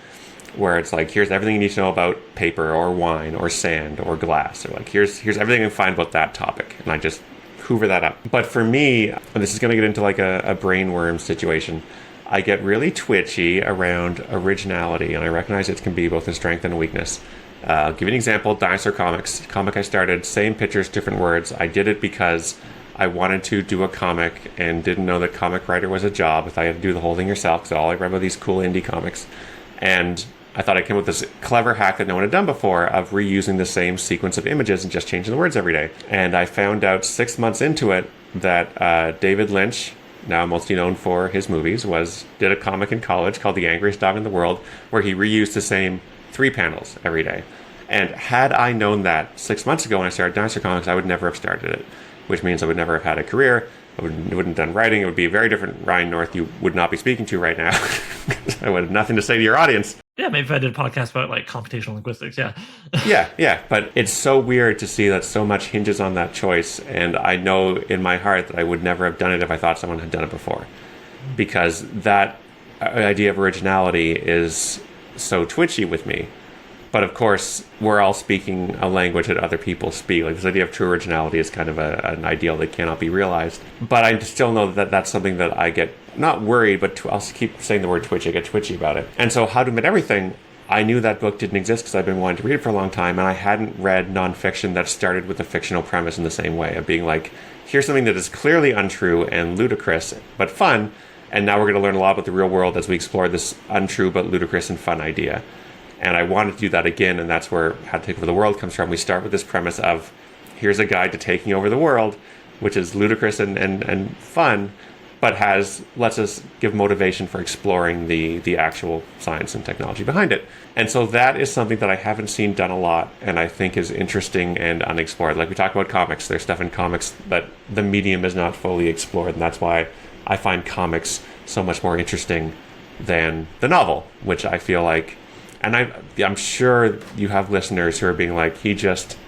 where it's like, here's everything you need to know about paper or wine or sand or glass, or like here's everything you can find about that topic, and I just hoover that up. But for me, and this is going to get into like a brainworm situation, I get really twitchy around originality, and I recognize it can be both a strength and a weakness. I'll give you an example. Dinosaur Comics, comic I started, same pictures, different words. I did it because I wanted to do a comic and didn't know that comic writer was a job. I thought you had to do the whole thing yourself, because all I read were these cool indie comics. And I thought I came up with this clever hack that no one had done before of reusing the same sequence of images and just changing the words every day. And I found out 6 months into it that David Lynch, now mostly known for his movies, did a comic in college called The Angriest Dog in the World, where he reused the same 3 panels every day. And had I known that 6 months ago when I started Dinosaur Comics, I would never have started it, which means I would never have had a career. I wouldn't have done writing. It would be a very different Ryan North you would not be speaking to right now. I would have nothing to say to your audience. Yeah, maybe if I did a podcast about like computational linguistics, yeah. Yeah. But it's so weird to see that so much hinges on that choice. And I know in my heart that I would never have done it if I thought someone had done it before. Because that idea of originality is so twitchy with me. But of course, we're all speaking a language that other people speak. Like, this idea of true originality is kind of an ideal that cannot be realized. But I still know that that's something that I get not worried, but I'll keep saying the word twitchy. I get twitchy about it. And so How to Admit Everything, I knew that book didn't exist because I've been wanting to read it for a long time, and I hadn't read nonfiction that started with a fictional premise in the same way, of being like, here's something that is clearly untrue and ludicrous, but fun, and now we're going to learn a lot about the real world as we explore this untrue but ludicrous and fun idea. And I wanted to do that again, and that's where How to Take Over the World comes from. We start with this premise of, here's a guide to taking over the world, which is ludicrous and fun, but lets us give motivation for exploring the actual science and technology behind it. And so that is something that I haven't seen done a lot, and I think is interesting and unexplored. Like we talk about comics, there's stuff in comics that the medium is not fully explored, and that's why I find comics so much more interesting than the novel, which I feel like, and I'm sure you have listeners who are being like, he just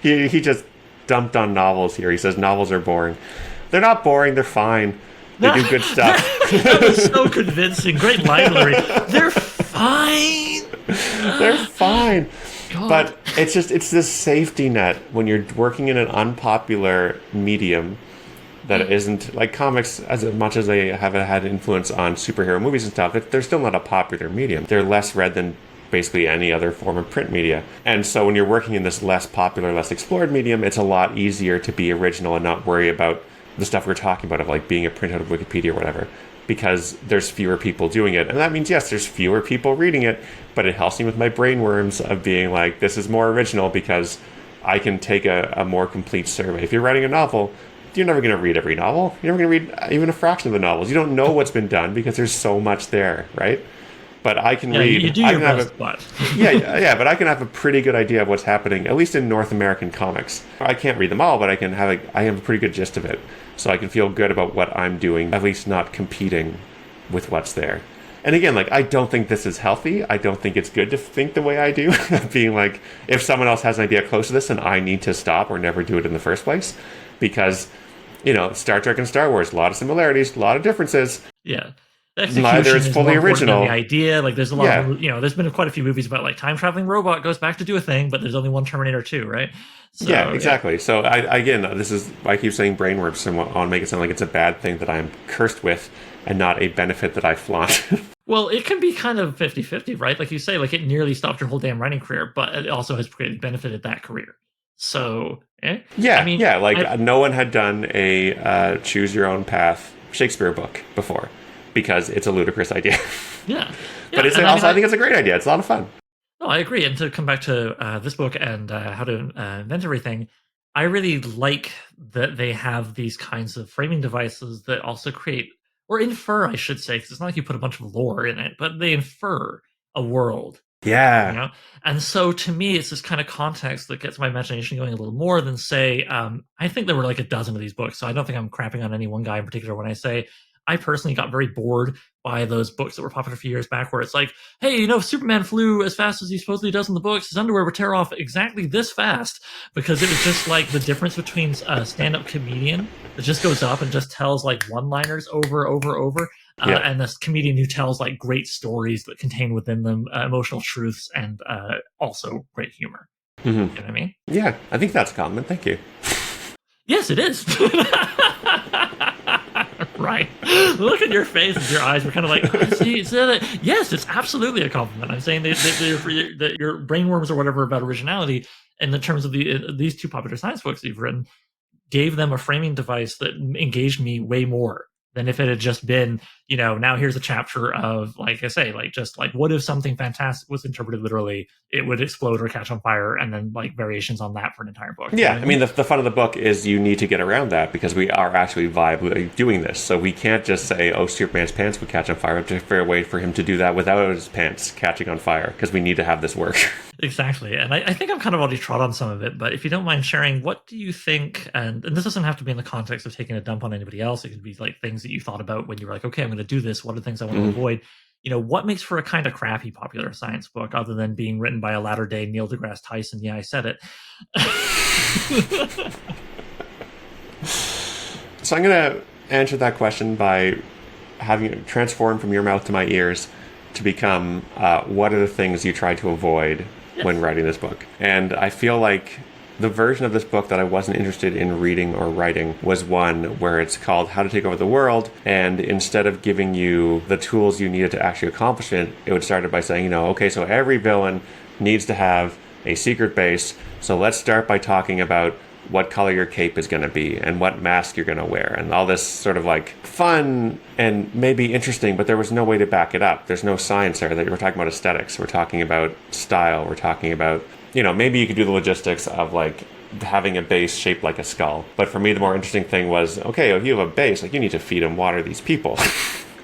he just dumped on novels here. He says novels are boring. They're not boring. They're fine. They do good stuff. That was so convincing. Great line delivery. They're fine. They're fine. God. But it's this safety net when you're working in an unpopular medium that isn't like comics, as much as they have had influence on superhero movies and stuff. They're still not a popular medium. They're less read than basically any other form of print media. And so when you're working in this less popular, less explored medium, it's a lot easier to be original and not worry about the stuff we're talking about, of like being a printout of Wikipedia or whatever, because there's fewer people doing it. And that means, yes, there's fewer people reading it, but it helps me with my brainworms of being like, this is more original because I can take a more complete survey. If you're writing a novel, you're never going to read every novel. You're never going to read even a fraction of the novels. You don't know what's been done because there's so much there, right? But I can read. You do your best, but but I can have a pretty good idea of what's happening, at least in North American comics. I can't read them all, but I have a pretty good gist of it, so I can feel good about what I'm doing, at least not competing with what's there. And again, like, I don't think this is healthy. I don't think it's good to think the way I do, being like, if someone else has an idea close to this, then I need to stop or never do it in the first place, because, Star Trek and Star Wars, a lot of similarities, a lot of differences. Yeah. Neither is fully original. The idea, like, there's a lot of, there's been quite a few movies about like time traveling robot goes back to do a thing, but there's only one Terminator 2, right? So, yeah, exactly. Yeah. So I keep saying brainworms, and I want to make it sound like it's a bad thing that I'm cursed with and not a benefit that I flaunt. Well, it can be kind of 50-50, right? Like you say, like, it nearly stopped your whole damn writing career, but it also has benefited that career. So, I Yeah, mean, yeah. Like I no one had done a choose your own path Shakespeare book before because it's a ludicrous idea. yeah, But yeah, it's and I mean, also I think it's a great idea. It's a lot of fun. no, I agree. And to come back to this book and how to invent everything, I really like that they have these kinds of framing devices that also create or infer, I should say, because it's not like you put a bunch of lore in it, but they infer a world, you Yeah, know. And so to me, it's this kind of context that gets my imagination going a little more than say, I think there were like a dozen of these books, so I don't think I'm crapping on any one guy in particular when I say I personally got very bored by those books that were popular a few years back where it's like, hey, Superman flew as fast as he supposedly does in the books. His underwear would tear off exactly this fast, because it was just like the difference between a stand-up comedian that just goes up and just tells like one-liners over, yeah. and this comedian who tells like great stories that contain within them emotional truths and also great humor. Hmm. You know what I mean? Yeah, I think that's common. Thank you. Yes, it is. Right. Look at your face and your eyes. We're kind of like, oh, see, yes, it's absolutely a compliment. I'm saying that your brainworms or whatever about originality in the terms of these two popular science books you've written gave them a framing device that engaged me way more than if it had just been, now here's a chapter of, like I say, like just like what if something fantastic was interpreted literally, it would explode or catch on fire, and then like variations on that for an entire book. You know Yeah, what I I mean, mean? the fun of the book is you need to get around that because we are actually viably doing this. So we can't just say, oh, Superman's pants would catch on fire. We have to figure a way for him to do that without his pants catching on fire because we need to have this work. Exactly. And I think I'm kind of already trod on some of it, but if you don't mind sharing, what do you think? And this doesn't have to be in the context of taking a dump on anybody else. It could be like things that you thought about when you were like, okay, I'm going to do this. What are the things I want to Mhm. avoid? What makes for a kind of crappy popular science book other than being written by a latter day Neil deGrasse Tyson? Yeah, I said it. So I'm going to answer that question by having it transform from your mouth to my ears to become what are the things you try to avoid when Yes. writing this book. And I feel like the version of this book that I wasn't interested in reading or writing was one where it's called How to Take Over the World. And instead of giving you the tools you needed to actually accomplish it, it would start by saying, okay, so every villain needs to have a secret base. So let's start by talking about what color your cape is going to be and what mask you're going to wear and all this sort of like fun and maybe interesting, but there was no way to back it up. There's no science there. We're talking about aesthetics. We're talking about style. We're talking about, maybe you could do the logistics of like having a base shaped like a skull. But for me, the more interesting thing was, okay, if you have a base, like you need to feed and water these people.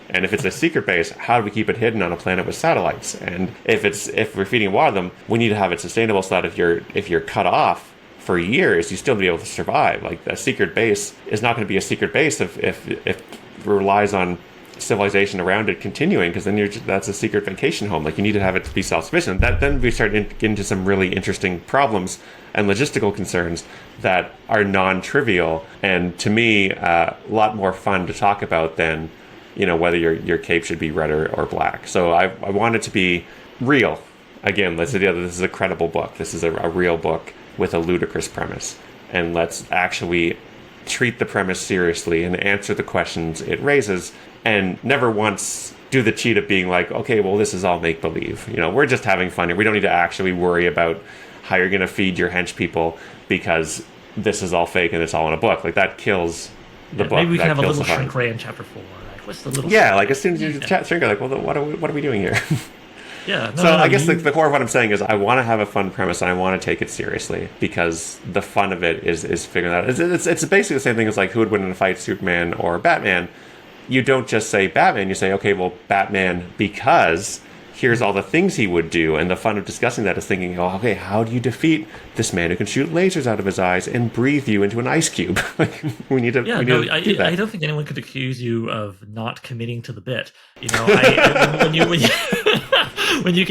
And if it's a secret base, how do we keep it hidden on a planet with satellites? And if we're feeding and water them, we need to have it sustainable so that if you're cut off for years, you still be able to survive. Like a secret base is not going to be a secret base if it relies on civilization around it continuing, because then that's a secret vacation home. Like you need to have it to be self-sufficient. Then we start into some really interesting problems and logistical concerns that are non-trivial and to me a lot more fun to talk about than whether your cape should be red or black. So I want it to be real. Again, let's say this is a credible book. This is a real book with a ludicrous premise. And let's actually treat the premise seriously and answer the questions it raises and never once do the cheat of being like, okay, well, this is all make believe. We're just having fun here. We don't need to actually worry about how you're going to feed your hench people because this is all fake and it's all in a book. Like that kills the book. Maybe we can That have a kills little the fun. shrink ray in chapter 4. Like, what's the little Yeah, shrink like ray? as soon as you chat shrink, like, well, what are we doing here? Yeah, So I guess the core of what I'm saying is I want to have a fun premise and I want to take it seriously because the fun of it is figuring that out. It's basically the same thing as like who would win in a fight, Superman or Batman. You don't just say Batman, you say, okay, well, Batman because here's all the things he would do. And the fun of discussing that is thinking, oh, okay, how do you defeat this man who can shoot lasers out of his eyes and breathe you into an ice cube? we need to, Yeah, we need no, to do that. I don't think anyone could accuse you of not committing to the bit. I when you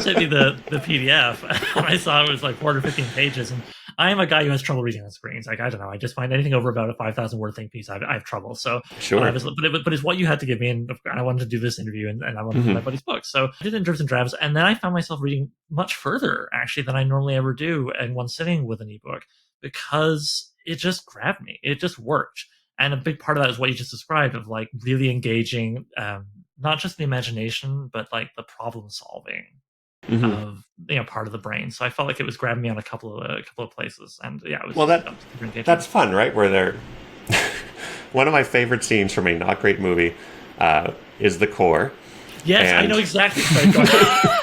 sent me the PDF, and I saw it was like 415 pages, and I am a guy who has trouble reading on screens. Like I don't know, I just find anything over about a 5,000 word think piece, I have trouble. So, Sure. but it's what you had to give me, and I wanted to do this interview, and I wanted to do my Mm-hmm. buddy's book. So I did it in dribs and drabs, and then I found myself reading much further actually than I normally ever do in one sitting with an ebook because it just grabbed me. It just worked. And a big part of that is what you just described of like really engaging, not just the imagination, but like the problem solving. of part of the brain. So I felt like it was grabbing me on a couple of places, and yeah, it was. Well, super engaging. that's fun, right? Where they're one of my favorite scenes from a not great movie is the core. Yes, I know exactly. Sorry, go ahead.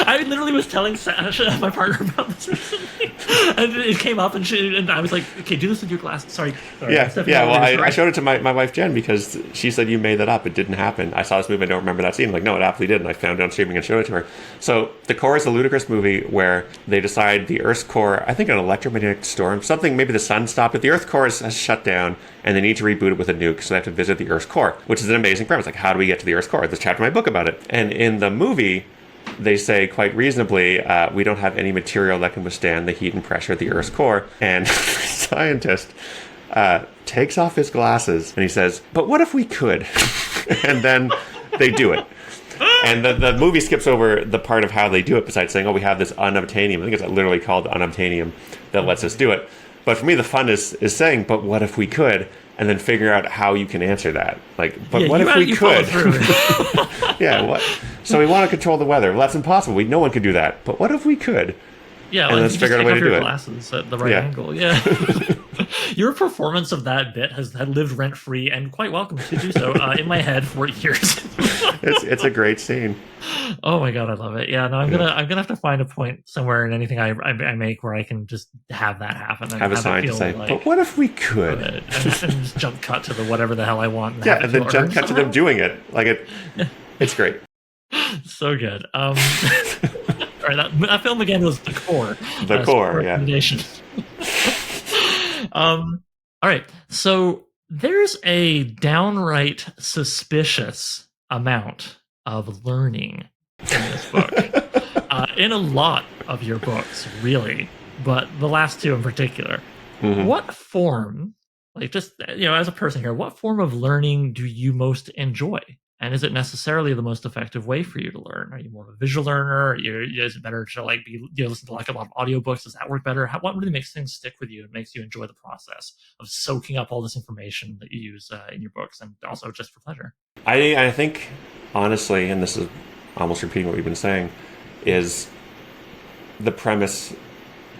I literally was telling Sasha, my partner, about this recently, and it came up, and I was like, "Okay, do this with your glasses." Sorry. Yeah. Well, I showed it to my wife Jen because she said you made that up. It didn't happen. I saw this movie. I don't remember that scene. Like, no, it absolutely did. And I found it on streaming and showed it to her. So the core is a ludicrous movie where they decide the Earth's core, I think an electromagnetic storm, something. Maybe the sun stopped it. The Earth core has shut down, and they need to reboot it with a nuke. So they have to visit the Earth's core, which is an amazing premise. Like, how do we get to the Earth's core? There's a chapter in my book about it. And in the movie, they say quite reasonably, we don't have any material that can withstand the heat and pressure of the Earth's core. And the scientist takes off his glasses and he says, "But what if we could?" And then they do it. And the movie skips over the part of how they do it, besides saying, "Oh, we have this unobtainium." I think it's literally called unobtainium that lets us do it. But for me, the fun is saying, "But what if we could?" And then figure out how you can answer that. Like, but what if we could? Yeah, what? So we want to control the weather. Well, that's impossible. No one could do that. But what if we could? Yeah, and let's figure out a way to do it. Glasses at the right angle. Yeah. Your performance of that bit had lived rent free and quite welcome to do so in my head for years. It's a great scene. Oh my god, I love it. Yeah, no, I'm gonna have to find a point somewhere in anything I make where I can just have that happen. And have a sign to say, "But what if we could?" And just jump cut to the whatever the hell I want. And and then jump cut to them doing it. Like it's great. So good. All right, that film again was The Core. The Core, yeah. All right, so there's a downright suspicious amount of learning in this book. In a lot of your books, really, but the last two in particular. Mm-hmm. What form, like just, as a person here, what form of learning do you most enjoy? And is it necessarily the most effective way for you to learn? Are you more of a visual learner? Is it better to listen to a lot of audiobooks? Does that work better? What really makes things stick with you and makes you enjoy the process of soaking up all this information that you use in your books, and also just for pleasure? I think, honestly, and this is almost repeating what we've been saying, is the premise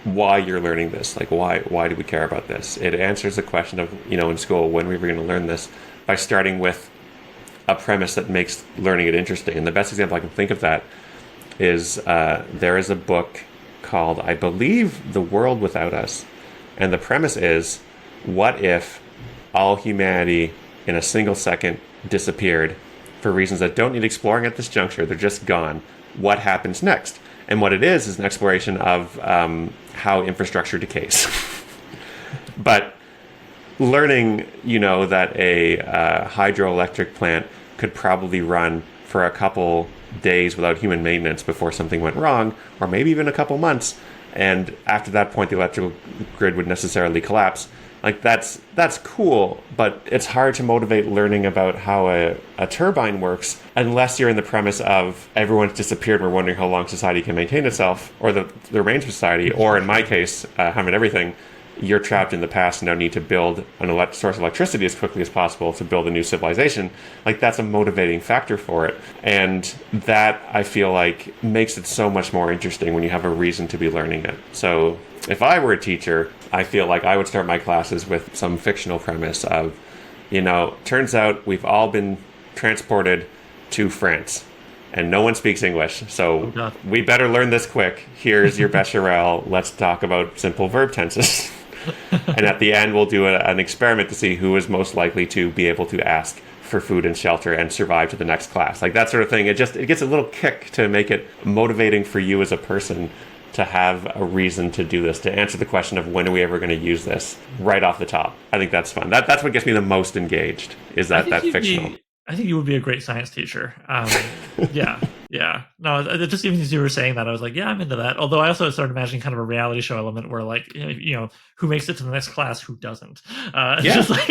why you're learning this. Like, why do we care about this? It answers the question of, in school, when we were going to learn this, by starting with a premise that makes learning it interesting. And the best example I can think of that is there is a book called, I believe, The World Without Us. And the premise is, what if all humanity in a single second disappeared for reasons that don't need exploring at this juncture? They're just gone. What happens next? And what it is an exploration of how infrastructure decays. But learning, that a hydroelectric plant could probably run for a couple days without human maintenance before something went wrong, or maybe even a couple months, and after that point the electrical grid would necessarily collapse. Like, that's cool, but it's hard to motivate learning about how a turbine works unless you're in the premise of everyone's disappeared, we're wondering how long society can maintain itself, or the remains of society, or in my case, having everything, you're trapped in the past and now need to build an source of electricity as quickly as possible to build a new civilization. Like, that's a motivating factor for it. And that, I feel like, makes it so much more interesting when you have a reason to be learning it. So if I were a teacher, I feel like I would start my classes with some fictional premise of, turns out we've all been transported to France and no one speaks English. So we better learn this quick. Here's your Bechamel. Let's talk about simple verb tenses. And at the end, we'll do an experiment to see who is most likely to be able to ask for food and shelter and survive to the next class. Like, that sort of thing. It gets a little kick to make it motivating for you as a person to have a reason to do this, to answer the question of when are we ever going to use this right off the top. I think that's fun. That's what gets me the most engaged, is that fictional. I think you would be a great science teacher. Yeah. No, just even as you were saying that, I was like, yeah, I'm into that. Although I also started imagining kind of a reality show element where, like, who makes it to the next class, who doesn't. Just like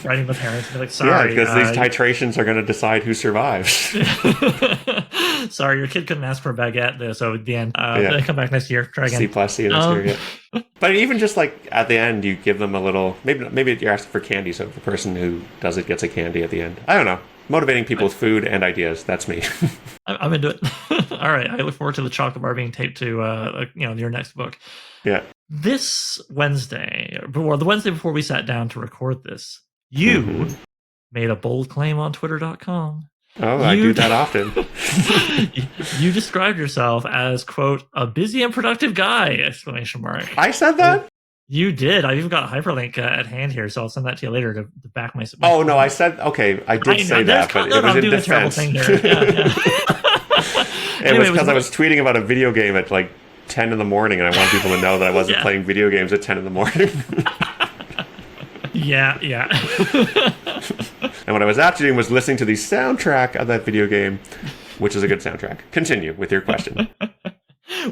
writing the parents and be like, sorry. Yeah, because these titrations are going to decide who survives. Sorry, your kid couldn't ask for a baguette, so at the end, come back next year, try again. C next year, yeah. But even just like at the end, you give them a little, maybe you're asking for candy, so the person who does it gets a candy at the end. I don't know. Motivating people with food and ideas. That's me. I'm into it. All right. I look forward to the chocolate bar being taped to, your next book. Yeah. This Wednesday, or the Wednesday before we sat down to record this, you made a bold claim on Twitter.com. I do that often. You described yourself as, quote, a busy and productive guy, exclamation mark. I said that? You did. I've even got a hyperlink at hand here, so I'll send that to you later to back my... Oh, no, I said... Okay, I did say that, but it was in defense. Thing here. Yeah. It was because I was tweeting about a video game at like 10 in the morning, and I want people to know that I wasn't playing video games at 10 in the morning. Yeah. And what I was actually doing was listening to the soundtrack of that video game, which is a good soundtrack. Continue with your question.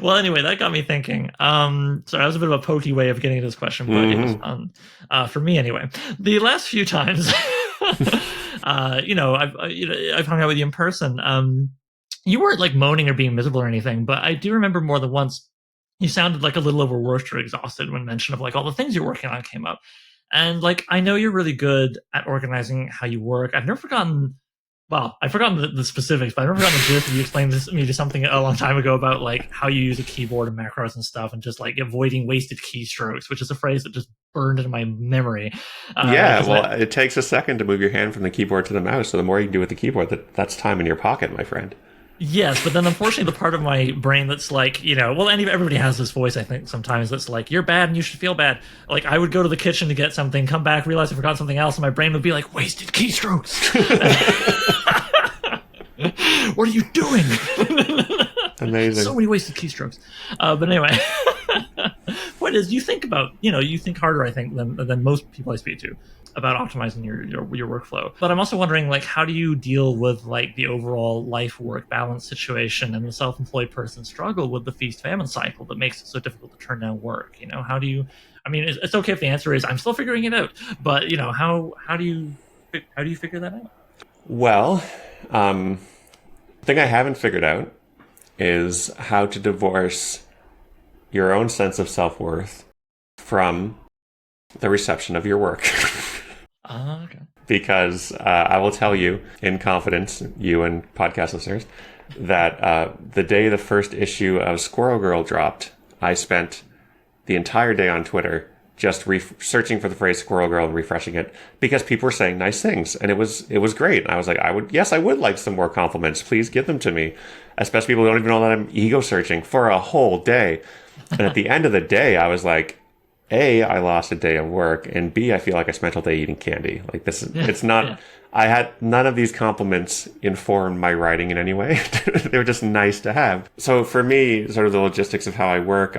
Well, anyway, that got me thinking. So that was a bit of a pokey way of getting to this question, but it was fun. For me anyway. The last few times, I've hung out with you in person. You weren't like moaning or being miserable or anything, but I do remember more than once you sounded like a little overworked or exhausted when mention of like all the things you're working on came up. And like, I know you're really good at organizing how you work. I've forgotten the specifics, but I've never forgotten the gist. You explained this to me to something a long time ago about like how you use a keyboard and macros and stuff, and just like avoiding wasted keystrokes, which is a phrase that just burned into my memory. It takes a second to move your hand from the keyboard to the mouse. So the more you can do with the keyboard, that's time in your pocket, my friend. Yes, but then unfortunately the part of my brain that's like, everybody has this voice, I think, sometimes that's like, you're bad and you should feel bad. Like, I would go to the kitchen to get something, come back, realize I forgot something else, and my brain would be like, wasted keystrokes. What are you doing? Amazing. So many wasted keystrokes. But anyway, what is, you think harder, I think, than most people I speak to about optimizing your workflow. But I'm also wondering, like, how do you deal with like the overall life-work balance situation and the self-employed person struggle with the feast-famine cycle that makes it so difficult to turn down work? How do you? I mean, it's okay if the answer is I'm still figuring it out, but how do you figure that out? Well, the thing I haven't figured out is how to divorce your own sense of self-worth from the reception of your work. Okay. Because I will tell you in confidence, you and podcast listeners, that the day the first issue of Squirrel Girl dropped, I spent the entire day on Twitter just searching for the phrase Squirrel Girl and refreshing it because people were saying nice things, and it was great. I was like, I would like some more compliments. Please give them to me, especially people who don't even know that I'm ego searching for a whole day. And at the end of the day, I was like, A, I lost a day of work, and B, I feel like I spent all day eating candy. Like it's not. Yeah. I had none of these compliments inform my writing in any way. They were just nice to have. So for me, sort of the logistics of how I work,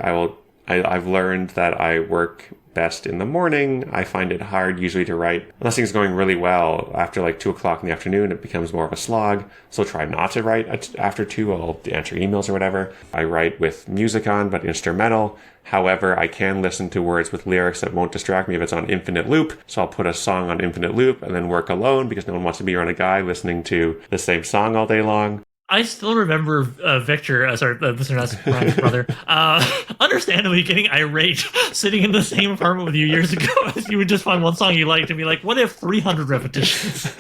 I've learned that I work best in the morning. I find it hard usually to write unless things are going really well. After like 2:00 in the afternoon, it becomes more of a slog. So try not to write after 2. I'll answer emails or whatever. I write with music on, but instrumental. However, I can listen to words with lyrics that won't distract me if it's on infinite loop. So I'll put a song on infinite loop and then work alone because no one wants to be around a guy listening to the same song all day long. I still remember Victor, Mr. Nuts, Brian's brother, understandably getting irate sitting in the same apartment with you years ago as you would just find one song you liked and be like, what if 300 repetitions?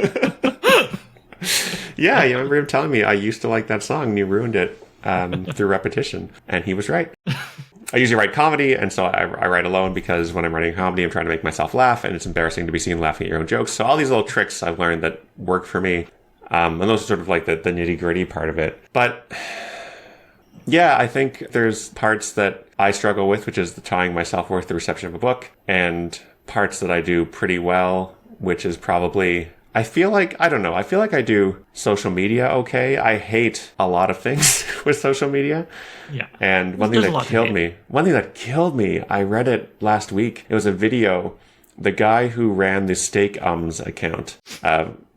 Yeah, you remember him telling me, I used to like that song and you ruined it through repetition. And he was right. I usually write comedy, and so I write alone because when I'm writing comedy, I'm trying to make myself laugh, and it's embarrassing to be seen laughing at your own jokes. So all these little tricks I've learned that work for me. And those are sort of like the nitty gritty part of it. But yeah, I think there's parts that I struggle with, which is the tying my self-worth to the reception of a book, and parts that I do pretty well, which is probably, I feel like I do social media okay. I hate a lot of things with social media. Yeah. And one thing that killed me, I read it last week. It was a video. The guy who ran the Steak account,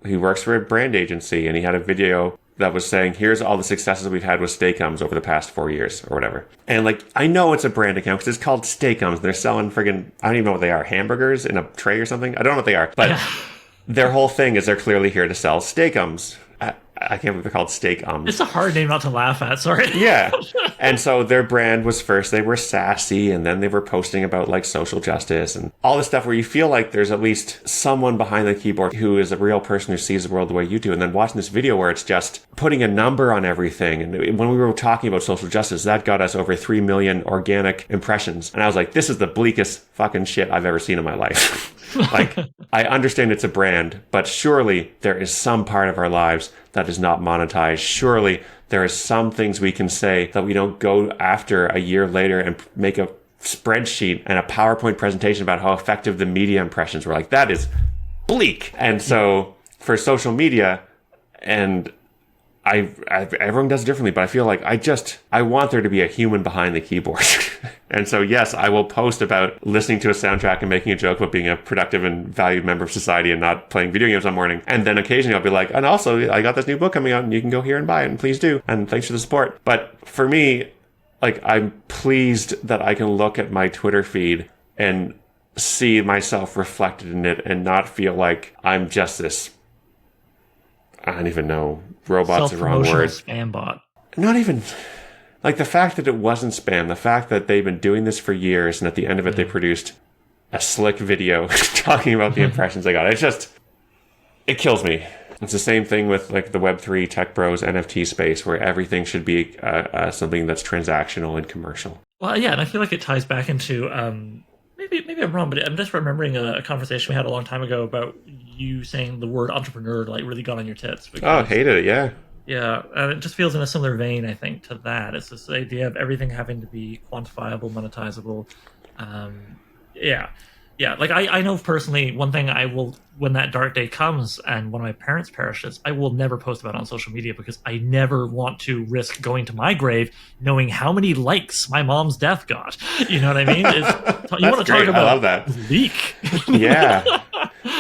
he works for a brand agency, and he had a video that was saying, here's all the successes we've had with Steakums over the past 4 years or whatever. And like, I know it's a brand account because it's called Steakums. They're selling friggin', I don't even know what they are, hamburgers in a tray or something. I don't know what they are, but their whole thing is they're clearly here to sell Steakums. I can't believe they're called steak It's a hard name not to laugh at. Sorry. Yeah. And so their brand was first, they were sassy, and then they were posting about like social justice and all this stuff where you feel like there's at least someone behind the keyboard who is a real person who sees the world the way you do. And then watching this video where it's just putting a number on everything. And when we were talking about social justice, that got us over 3 million organic impressions. And I was like, this is the bleakest fucking shit I've ever seen in my life. Like, I understand it's a brand, but surely there is some part of our lives that is not monetized. Surely there is some things we can say that we don't go after a year later and make a spreadsheet and a PowerPoint presentation about how effective the media impressions were. Like, that is bleak. And so for social media, and everyone does it differently, but I feel like I want there to be a human behind the keyboard. And so, yes, I will post about listening to a soundtrack and making a joke about being a productive and valued member of society and not playing video games all morning. And then occasionally I'll be like, and also I got this new book coming out and you can go here and buy it and please do. And thanks for the support. But for me, like, I'm pleased that I can look at my Twitter feed and see myself reflected in it and not feel like I'm just this, I don't even know, robot's the wrong word. Spam bot. Not even, like, the fact that it wasn't spam, the fact that they've been doing this for years, and at the end of it, they produced a slick video talking about the impressions they got. It kills me. It's the same thing with, like, the Web3 Tech Bros NFT space, where everything should be something that's transactional and commercial. Well, yeah, and I feel like it ties back into, maybe I'm wrong, but I'm just remembering a conversation we had a long time ago about you saying the word entrepreneur, like, really got on your tits. Because, hated it, yeah. Yeah, and it just feels in a similar vein, I think, to that. It's this idea of everything having to be quantifiable, monetizable. Yeah. Like, I know personally, one thing I will, when that dark day comes and one of my parents perishes, I will never post about it on social media because I never want to risk going to my grave knowing how many likes my mom's death got. You know what I mean? You want to talk about I love that. leak. Yeah.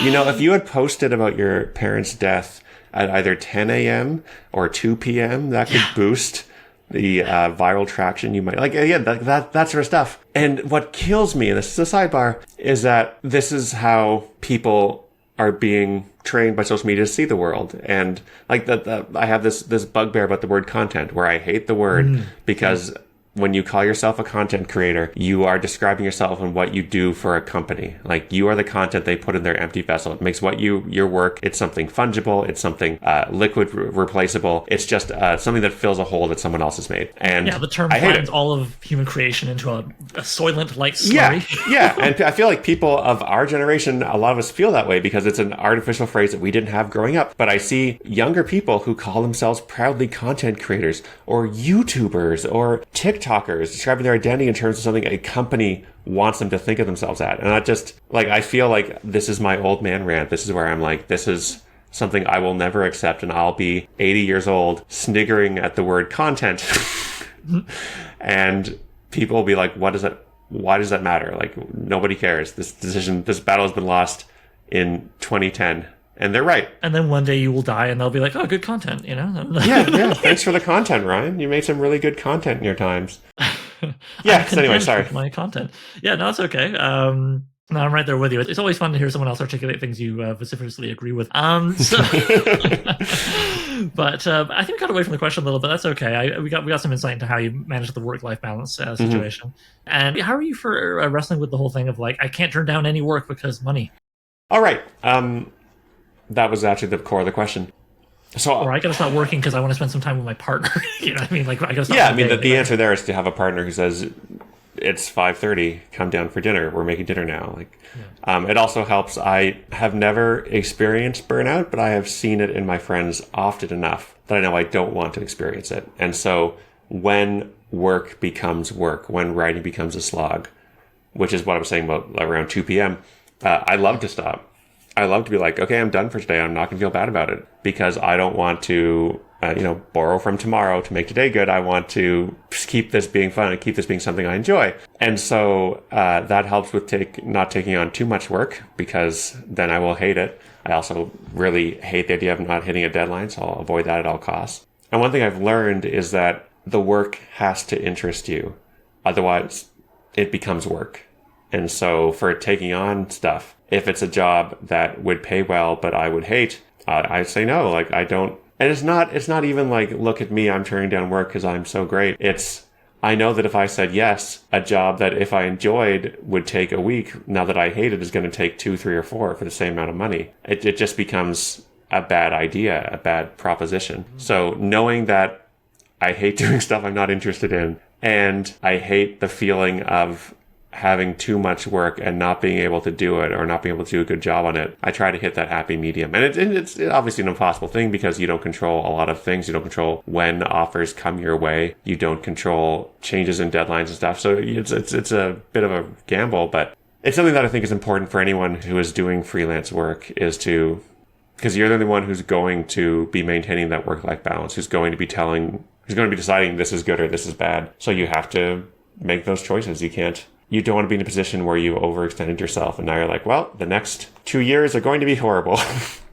You know, if you had posted about your parents' death at either 10 a.m. or 2 p.m., that could boost the viral traction you might like. Again, that sort of stuff. And what kills me, and this is a sidebar, is that this is how people are being trained by social media to see the world. And like I have this bugbear about the word content, where I hate the word because when you call yourself a content creator, you are describing yourself and what you do for a company. Like, you are the content they put in their empty vessel. It makes your work, it's something fungible, it's something liquid replaceable. It's just something that fills a hole that someone else has made. And yeah, the term finds all of human creation into a soylent-like slurry. Yeah. And I feel like people of our generation, a lot of us feel that way because it's an artificial phrase that we didn't have growing up. But I see younger people who call themselves proudly content creators or YouTubers or TikTokers describing their identity in terms of something a company wants them to think of themselves at. And I feel like this is my old man rant. This is where I'm like, this is something I will never accept, and I'll be 80 years old sniggering at the word content. And people will be like, why does that matter? Like, nobody cares. This battle has been lost in 2010. And they're right. And then one day you will die and they'll be like, oh, good content, you know? Yeah. Thanks for the content, Ryan. You made some really good content in your times. Yeah, so anyway, sorry. My content. Yeah, no, it's okay. No, I'm right there with you. It's always fun to hear someone else articulate things you vociferously agree with. But I think we got away from the question a little bit. That's okay. We got some insight into how you manage the work-life balance situation. And how are you for wrestling with the whole thing of, like, I can't turn down any work because money? All right. That was actually the core of the question. Or I gotta stop working because I want to spend some time with my partner. You know what I mean? Like, I gotta stop. Yeah, I mean, the answer there is to have a partner who says, it's 5:30, come down for dinner. We're making dinner now. Like, it also helps. I have never experienced burnout, but I have seen it in my friends often enough that I know I don't want to experience it. And so when work becomes work, when writing becomes a slog, which is what I was saying about around 2 p.m., I love to stop. I love to be like, okay, I'm done for today. I'm not going to feel bad about it because I don't want to, borrow from tomorrow to make today good. I want to keep this being fun and keep this being something I enjoy. And so that helps with not taking on too much work because then I will hate it. I also really hate the idea of not hitting a deadline, so I'll avoid that at all costs. And one thing I've learned is that the work has to interest you. Otherwise, it becomes work. And so for taking on stuff, if it's a job that would pay well, but I would hate, I say no. Like, I don't And it's not even like, look at me, I'm turning down work because I'm so great. I know that if I said yes, a job that if I enjoyed would take a week, now that I hate it, is going to take 2, 3, or 4 for the same amount of money. It just becomes a bad idea, a bad proposition. So knowing that I hate doing stuff I'm not interested in, and I hate the feeling of having too much work and not being able to do it or not being able to do a good job on it, I try to hit that happy medium. And it's obviously an impossible thing because you don't control a lot of things. You don't control when offers come your way. You don't control changes in deadlines and stuff. So it's a bit of a gamble, but it's something that I think is important for anyone who is doing freelance work, is to, because you're the only one who's going to be maintaining that work-life balance, who's going to be deciding this is good or this is bad. So you have to make those choices. You don't want to be in a position where you overextended yourself and now you're like, well, the next 2 years are going to be horrible.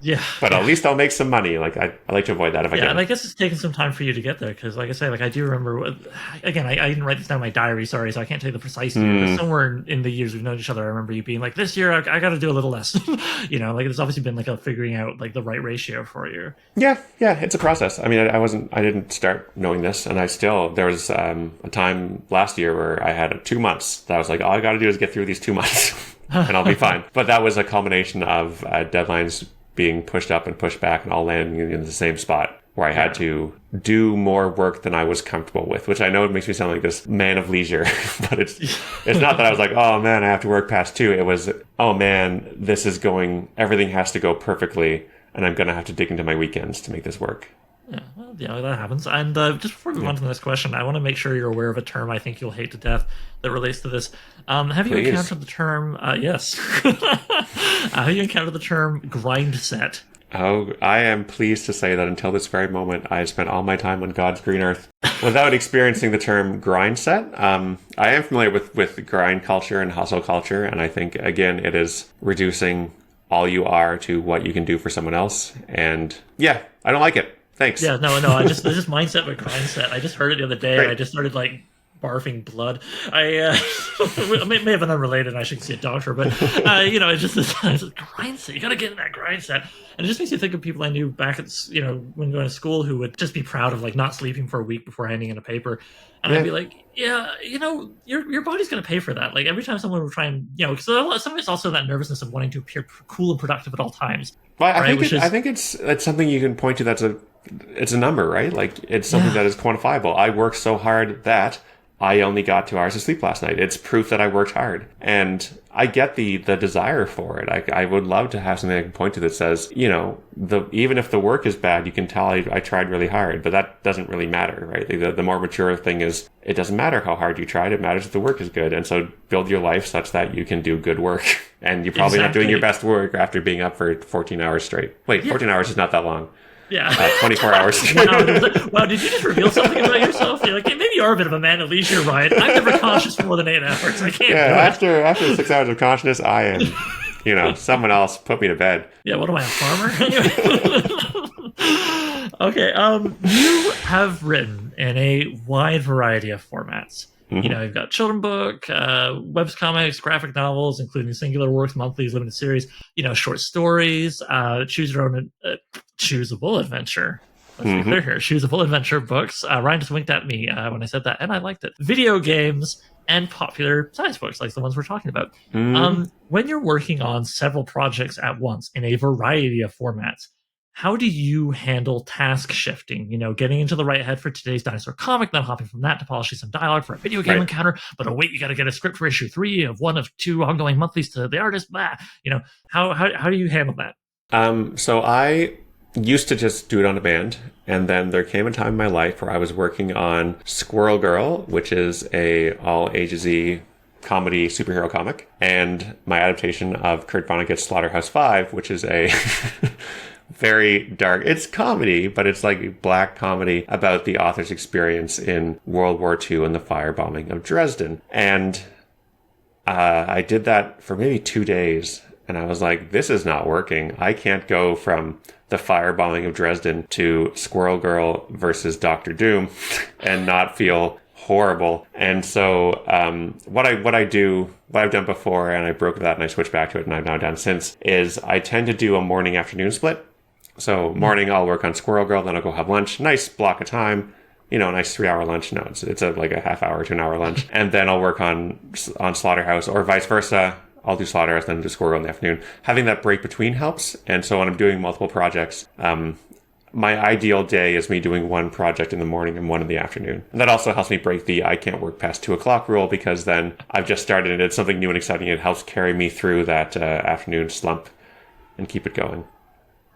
Yeah. But at least I'll make some money. Like I like to avoid that if I can. Yeah, and I guess it's taken some time for you to get there because, like I say, like I do remember. Again, I didn't write this down in my diary. Sorry, so I can't tell you the precise year. But somewhere in the years we've known each other, I remember you being like, "This year, I got to do a little less." Like it's obviously been like a figuring out like the right ratio for you. Yeah, it's a process. I mean, I didn't start knowing this, and there was a time last year where I had 2 months that I was like, all I got to do is get through these 2 months, and I'll be fine. But that was a combination of deadlines being pushed up and pushed back and all landing in the same spot where I had to do more work than I was comfortable with, which I know it makes me sound like this man of leisure, but it's not that I was like, oh man, I have to work past 2. It was, oh man, everything has to go perfectly and I'm going to have to dig into my weekends to make this work. Yeah, that happens. And just before we move on to the next question, I want to make sure you're aware of a term I think you'll hate to death that relates to this. Have you encountered the term, yes. Have you encountered the term grind set? Oh, I am pleased to say that until this very moment, I have spent all my time on God's green earth without experiencing the term grind set. I am familiar with grind culture and hustle culture. And I think, again, it is reducing all you are to what you can do for someone else. And yeah, I don't like it. Thanks. Yeah, no. There's this mindset with grind set. I just heard it the other day. Right. I just started like barfing blood. It may have been unrelated. I should see a doctor, but it's just this grind set. You got to get in that grind set, and it just makes you think of people I knew back at when going to school who would just be proud of like not sleeping for a week before handing in a paper, and I'd be like, yeah, your body's going to pay for that. Like every time someone would try and because some of it's also that nervousness of wanting to appear cool and productive at all times. Well, I think it's something you can point to. It's a number, right? Like it's something that is quantifiable. I worked so hard that I only got 2 hours of sleep last night. It's proof that I worked hard. And I get the desire for it. I would love to have something I can point to that says, even if the work is bad, you can tell I tried really hard, but that doesn't really matter, right? The more mature thing is it doesn't matter how hard you tried. It matters if the work is good. And so build your life such that you can do good work. And you're probably not doing your best work after being up for 14 hours straight. Wait, 14 hours is not that long. Yeah. 24 hours. Wow, did you just reveal something about yourself? You're like, hey, maybe you are a bit of a man of leisure, Ryan. I'm never conscious for more than 8 hours. I can't do it. After 6 hours of consciousness, I am, someone else put me to bed. Yeah, what am I, a farmer? Okay, you have written in a wide variety of formats. Mm-hmm. You've got children book, webs comics, graphic novels, including singular works, monthlies, limited series, short stories, choose your own choosable adventure. Let's be clear here. Choosable adventure books. Ryan just winked at me when I said that, and I liked it. Video games and popular science books, like the ones we're talking about. When you're working on several projects at once in a variety of formats, how do you handle task shifting? Getting into the right head for today's dinosaur comic, then hopping from that to polishing some dialogue for a video game encounter. But oh wait, you got to get a script for issue 3 of one of 2 ongoing monthlies to the artist. Blah. How do you handle that? So I used to just do it on demand, and then there came a time in my life where I was working on Squirrel Girl, which is a all ages-y comedy superhero comic, and my adaptation of Kurt Vonnegut's Slaughterhouse-5, which is a very dark. It's comedy, but it's like black comedy about the author's experience in World War II and the firebombing of Dresden. And I did that for maybe 2 days, and I was like, this is not working. I can't go from the firebombing of Dresden to Squirrel Girl versus Doctor Doom and not feel horrible. And so what I've done before, and I broke that and I switched back to it and I've now done since, is I tend to do a morning afternoon split. So morning, I'll work on Squirrel Girl, then I'll go have lunch. Nice block of time. A nice 3-hour lunch. No, it's like a half hour to an hour lunch. And then I'll work on Slaughterhouse, or vice versa. I'll do Slaughterhouse, then do Squirrel in the afternoon. Having that break between helps. And so when I'm doing multiple projects, my ideal day is me doing one project in the morning and one in the afternoon. And that also helps me break the I can't work past 2 o'clock rule, because then I've just started and it's something new and exciting. It helps carry me through that afternoon slump and keep it going.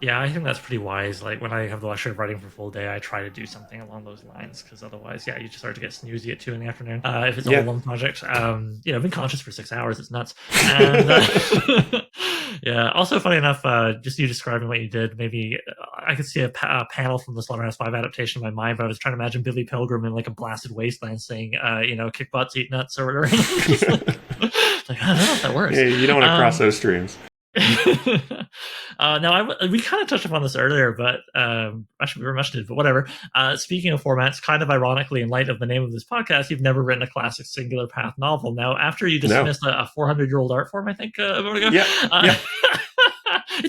Yeah, I think that's pretty wise. Like when I have the luxury of writing for a full day, I try to do something along those lines, because otherwise, you just start to get snoozy at 2 in the afternoon. If it's all one project, I've been conscious for 6 hours. It's nuts. And, yeah. Also, funny enough, just you describing what you did, maybe I could see a panel from the Slaughterhouse 5 adaptation in my mind, but I was trying to imagine Billy Pilgrim in like a blasted wasteland saying, kick butts, eat nuts, or whatever. Like, I don't know if that works. Yeah, you don't want to cross those streams. Now, we kind of touched upon this earlier, but actually we were mentioned it, but whatever. Speaking of formats, kind of ironically, in light of the name of this podcast, you've never written a classic singular path novel. Now, after you dismissed a 400-year-old art form, I think, a moment ago. Yeah.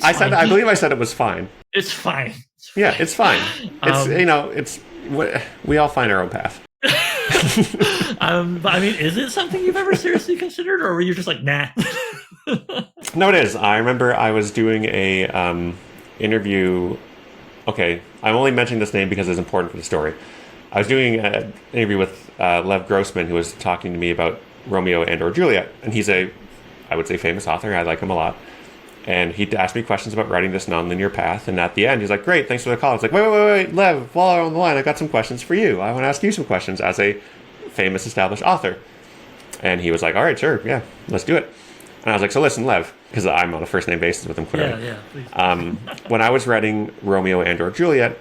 I believe I said it was fine. It's fine. Yeah, it's fine. It's we all find our own path. But I mean, is it something you've ever seriously considered, or were you just like, nah? No, it is. I remember I was doing a interview. Okay, I'm only mentioning this name because it's important for the story. I was doing an interview with Lev Grossman, who was talking to me about Romeo and or Juliet, and he's I would say, famous author. I like him a lot. And he asked me questions about writing this nonlinear path. And at the end, he's like, great, thanks for the call. I was like, wait, Lev, while I'm on the line, I got some questions for you. I want to ask you some questions as a famous established author. And he was like, all right, sure, yeah, let's do it. And I was like, so listen, Lev, because I'm on a first name basis with him clearly. Yeah, please. When I was writing Romeo and or Juliet,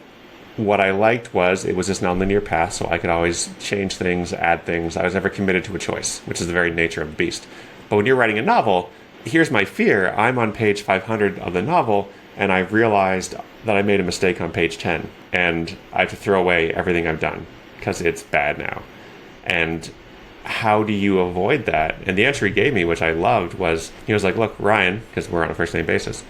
what I liked was it was this nonlinear path, so I could always change things, add things. I was never committed to a choice, which is the very nature of the beast. But when you're writing a novel, here's my fear. I'm on page 500 of the novel, and I've realized that I made a mistake on page 10, and I have to throw away everything I've done because it's bad now. And how do you avoid that? And the answer he gave me, which I loved, was he was like, look, Ryan, because we're on a first name basis,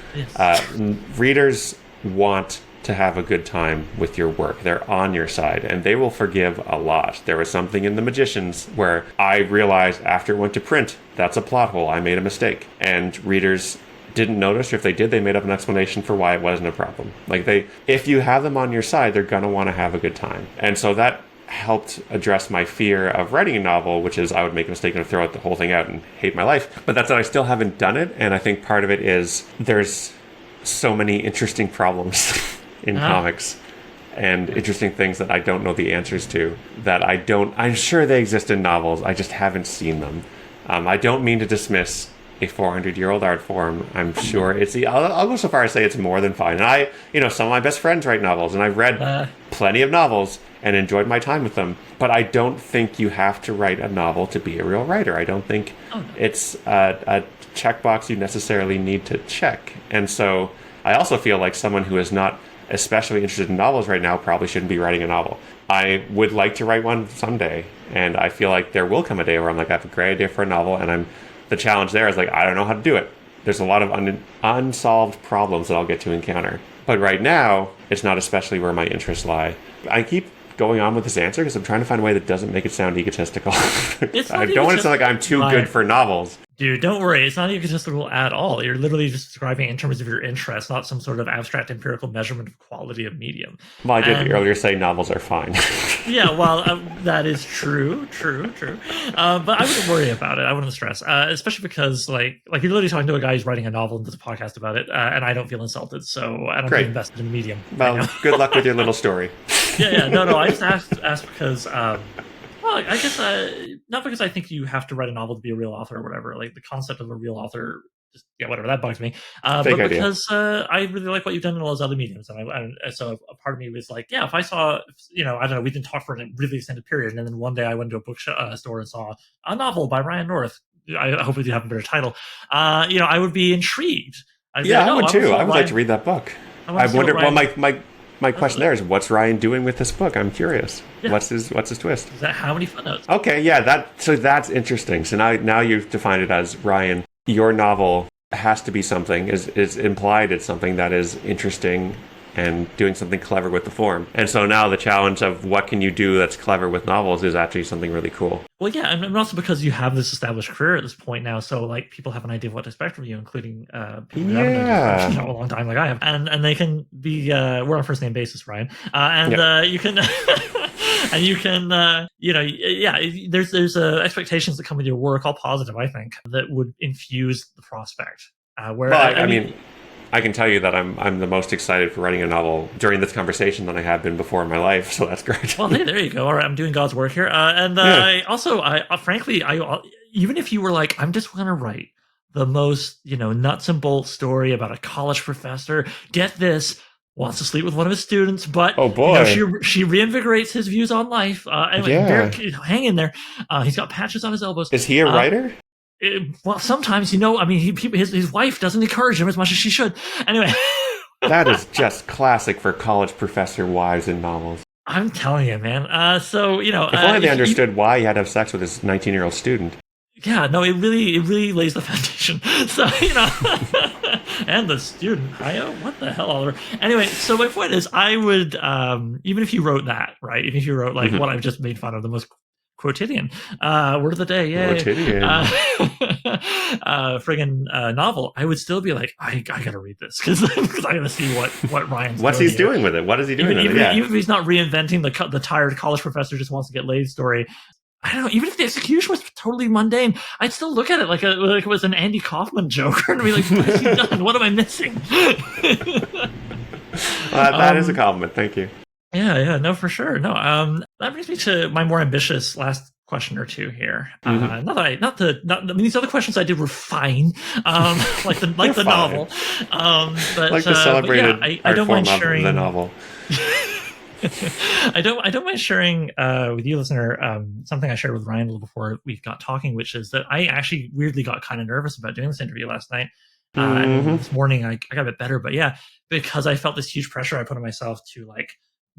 readers want to have a good time with your work. They're on your side, and they will forgive a lot. There was something in The Magicians where I realized after it went to print, that's a plot hole. I made a mistake. And readers didn't notice, or if they did, they made up an explanation for why it wasn't a problem. If you have them on your side, they're going to want to have a good time. And so that helped address my fear of writing a novel, which is I would make a mistake and throw the whole thing out and hate my life. But that's that I still haven't done it. And I think part of it is there's so many interesting problems in comics and interesting things that I don't know the answers to, I'm sure they exist in novels. I just haven't seen them. I don't mean to dismiss a 400-year-old art form. I'm sure I'll go so far as say it's more than fine. And some of my best friends write novels, and I've read plenty of novels and enjoyed my time with them. But I don't think you have to write a novel to be a real writer. I don't think it's a checkbox you necessarily need to check. And so I also feel like someone who is not especially interested in novels right now probably shouldn't be writing a novel. I would like to write one someday, and I feel like there will come a day where I'm like, I have a great idea for a novel, and the challenge there is like, I don't know how to do it. There's a lot of unsolved problems that I'll get to encounter. But right now, it's not especially where my interests lie. I keep going on with this answer because I'm trying to find a way that doesn't make it sound egotistical. I don't want it to sound like I'm too good for novels. Dude, don't worry. It's not egotistical at all. You're literally just describing it in terms of your interest, not some sort of abstract empirical measurement of quality of medium. Well, I did earlier say novels are fine. Yeah, well, that is true. But I wouldn't worry about it. I wouldn't stress, especially because like you're literally talking to a guy who's writing a novel and does a podcast about it, and I don't feel insulted, so I don't feel invested in the medium. Well, good luck with your little story. Yeah. No. I just asked because. Well, I guess not because I think you have to write a novel to be a real author or whatever. Like the concept of a real author, just whatever, that bugs me. But because I really like what you've done in all those other mediums, and so a part of me was like, if I saw, I don't know, we didn't talk for a really extended period, and then one day I went to a book store and saw a novel by Ryan North. I hope you have a better title. I would be intrigued. I would too. I would like to read that book. I wonder. Well, my question there is, what's Ryan doing with this book? I'm curious. Yeah. What's his twist? Is that how many footnotes? Okay, yeah, that's interesting. So now you've defined it as, Ryan, your novel has to be something, is implied it's something that is interesting and doing something clever with the form. And so now the challenge of what can you do that's clever with novels is actually something really cool. Well, yeah, and also because you have this established career at this point now, so like people have an idea of what to expect from you, including people who haven't done this for a long time, like I have, and they can be we're on a first name basis, Ryan, you can. And you can, there's expectations that come with your work, all positive, I think, that would infuse the prospect. I mean, I can tell you that I'm the most excited for writing a novel during this conversation than I have been before in my life, so that's great. Well, hey, there you go. All right, I'm doing God's work here. Frankly, even if you were like, I'm just going to write the most, nuts and bolts story about a college professor, get this, wants to sleep with one of his students, but oh boy, she reinvigorates his views on life. Hang in there. He's got patches on his elbows. Is he a writer? Well, sometimes, his wife doesn't encourage him as much as she should. Anyway. That is just classic for college professor wives in novels. I'm telling you, man. If only they understood why he had to have sex with his 19-year-old student. Yeah, no, it really lays the foundation. So, and the student. What the hell, Oliver? Anyway, so my point is, I would, even if you wrote that, right? Even if you wrote like what I've just made fun of, the most quotidian word of the day, yay. Friggin' novel, I would still be like, I gotta read this because I gotta see what Ryan's what's doing he's doing with it. What is he doing with it? Even if he's not reinventing the tired college professor just wants to get laid story. I don't know. Even if the execution was totally mundane, I'd still look at it like it was an Andy Kaufman joke and be like, "What has he done? What am I missing?" That is a compliment. Thank you. Yeah, no, for sure. No, that brings me to my more ambitious last question or two here. These other questions I did were fine, like the novel, but like the celebrated I don't mind sharing the novel. I don't mind sharing with you, listener, something I shared with Ryan a little before we got talking, which is that I actually weirdly got kind of nervous about doing this interview last night. And this morning I got a bit better, but yeah, because I felt this huge pressure I put on myself to like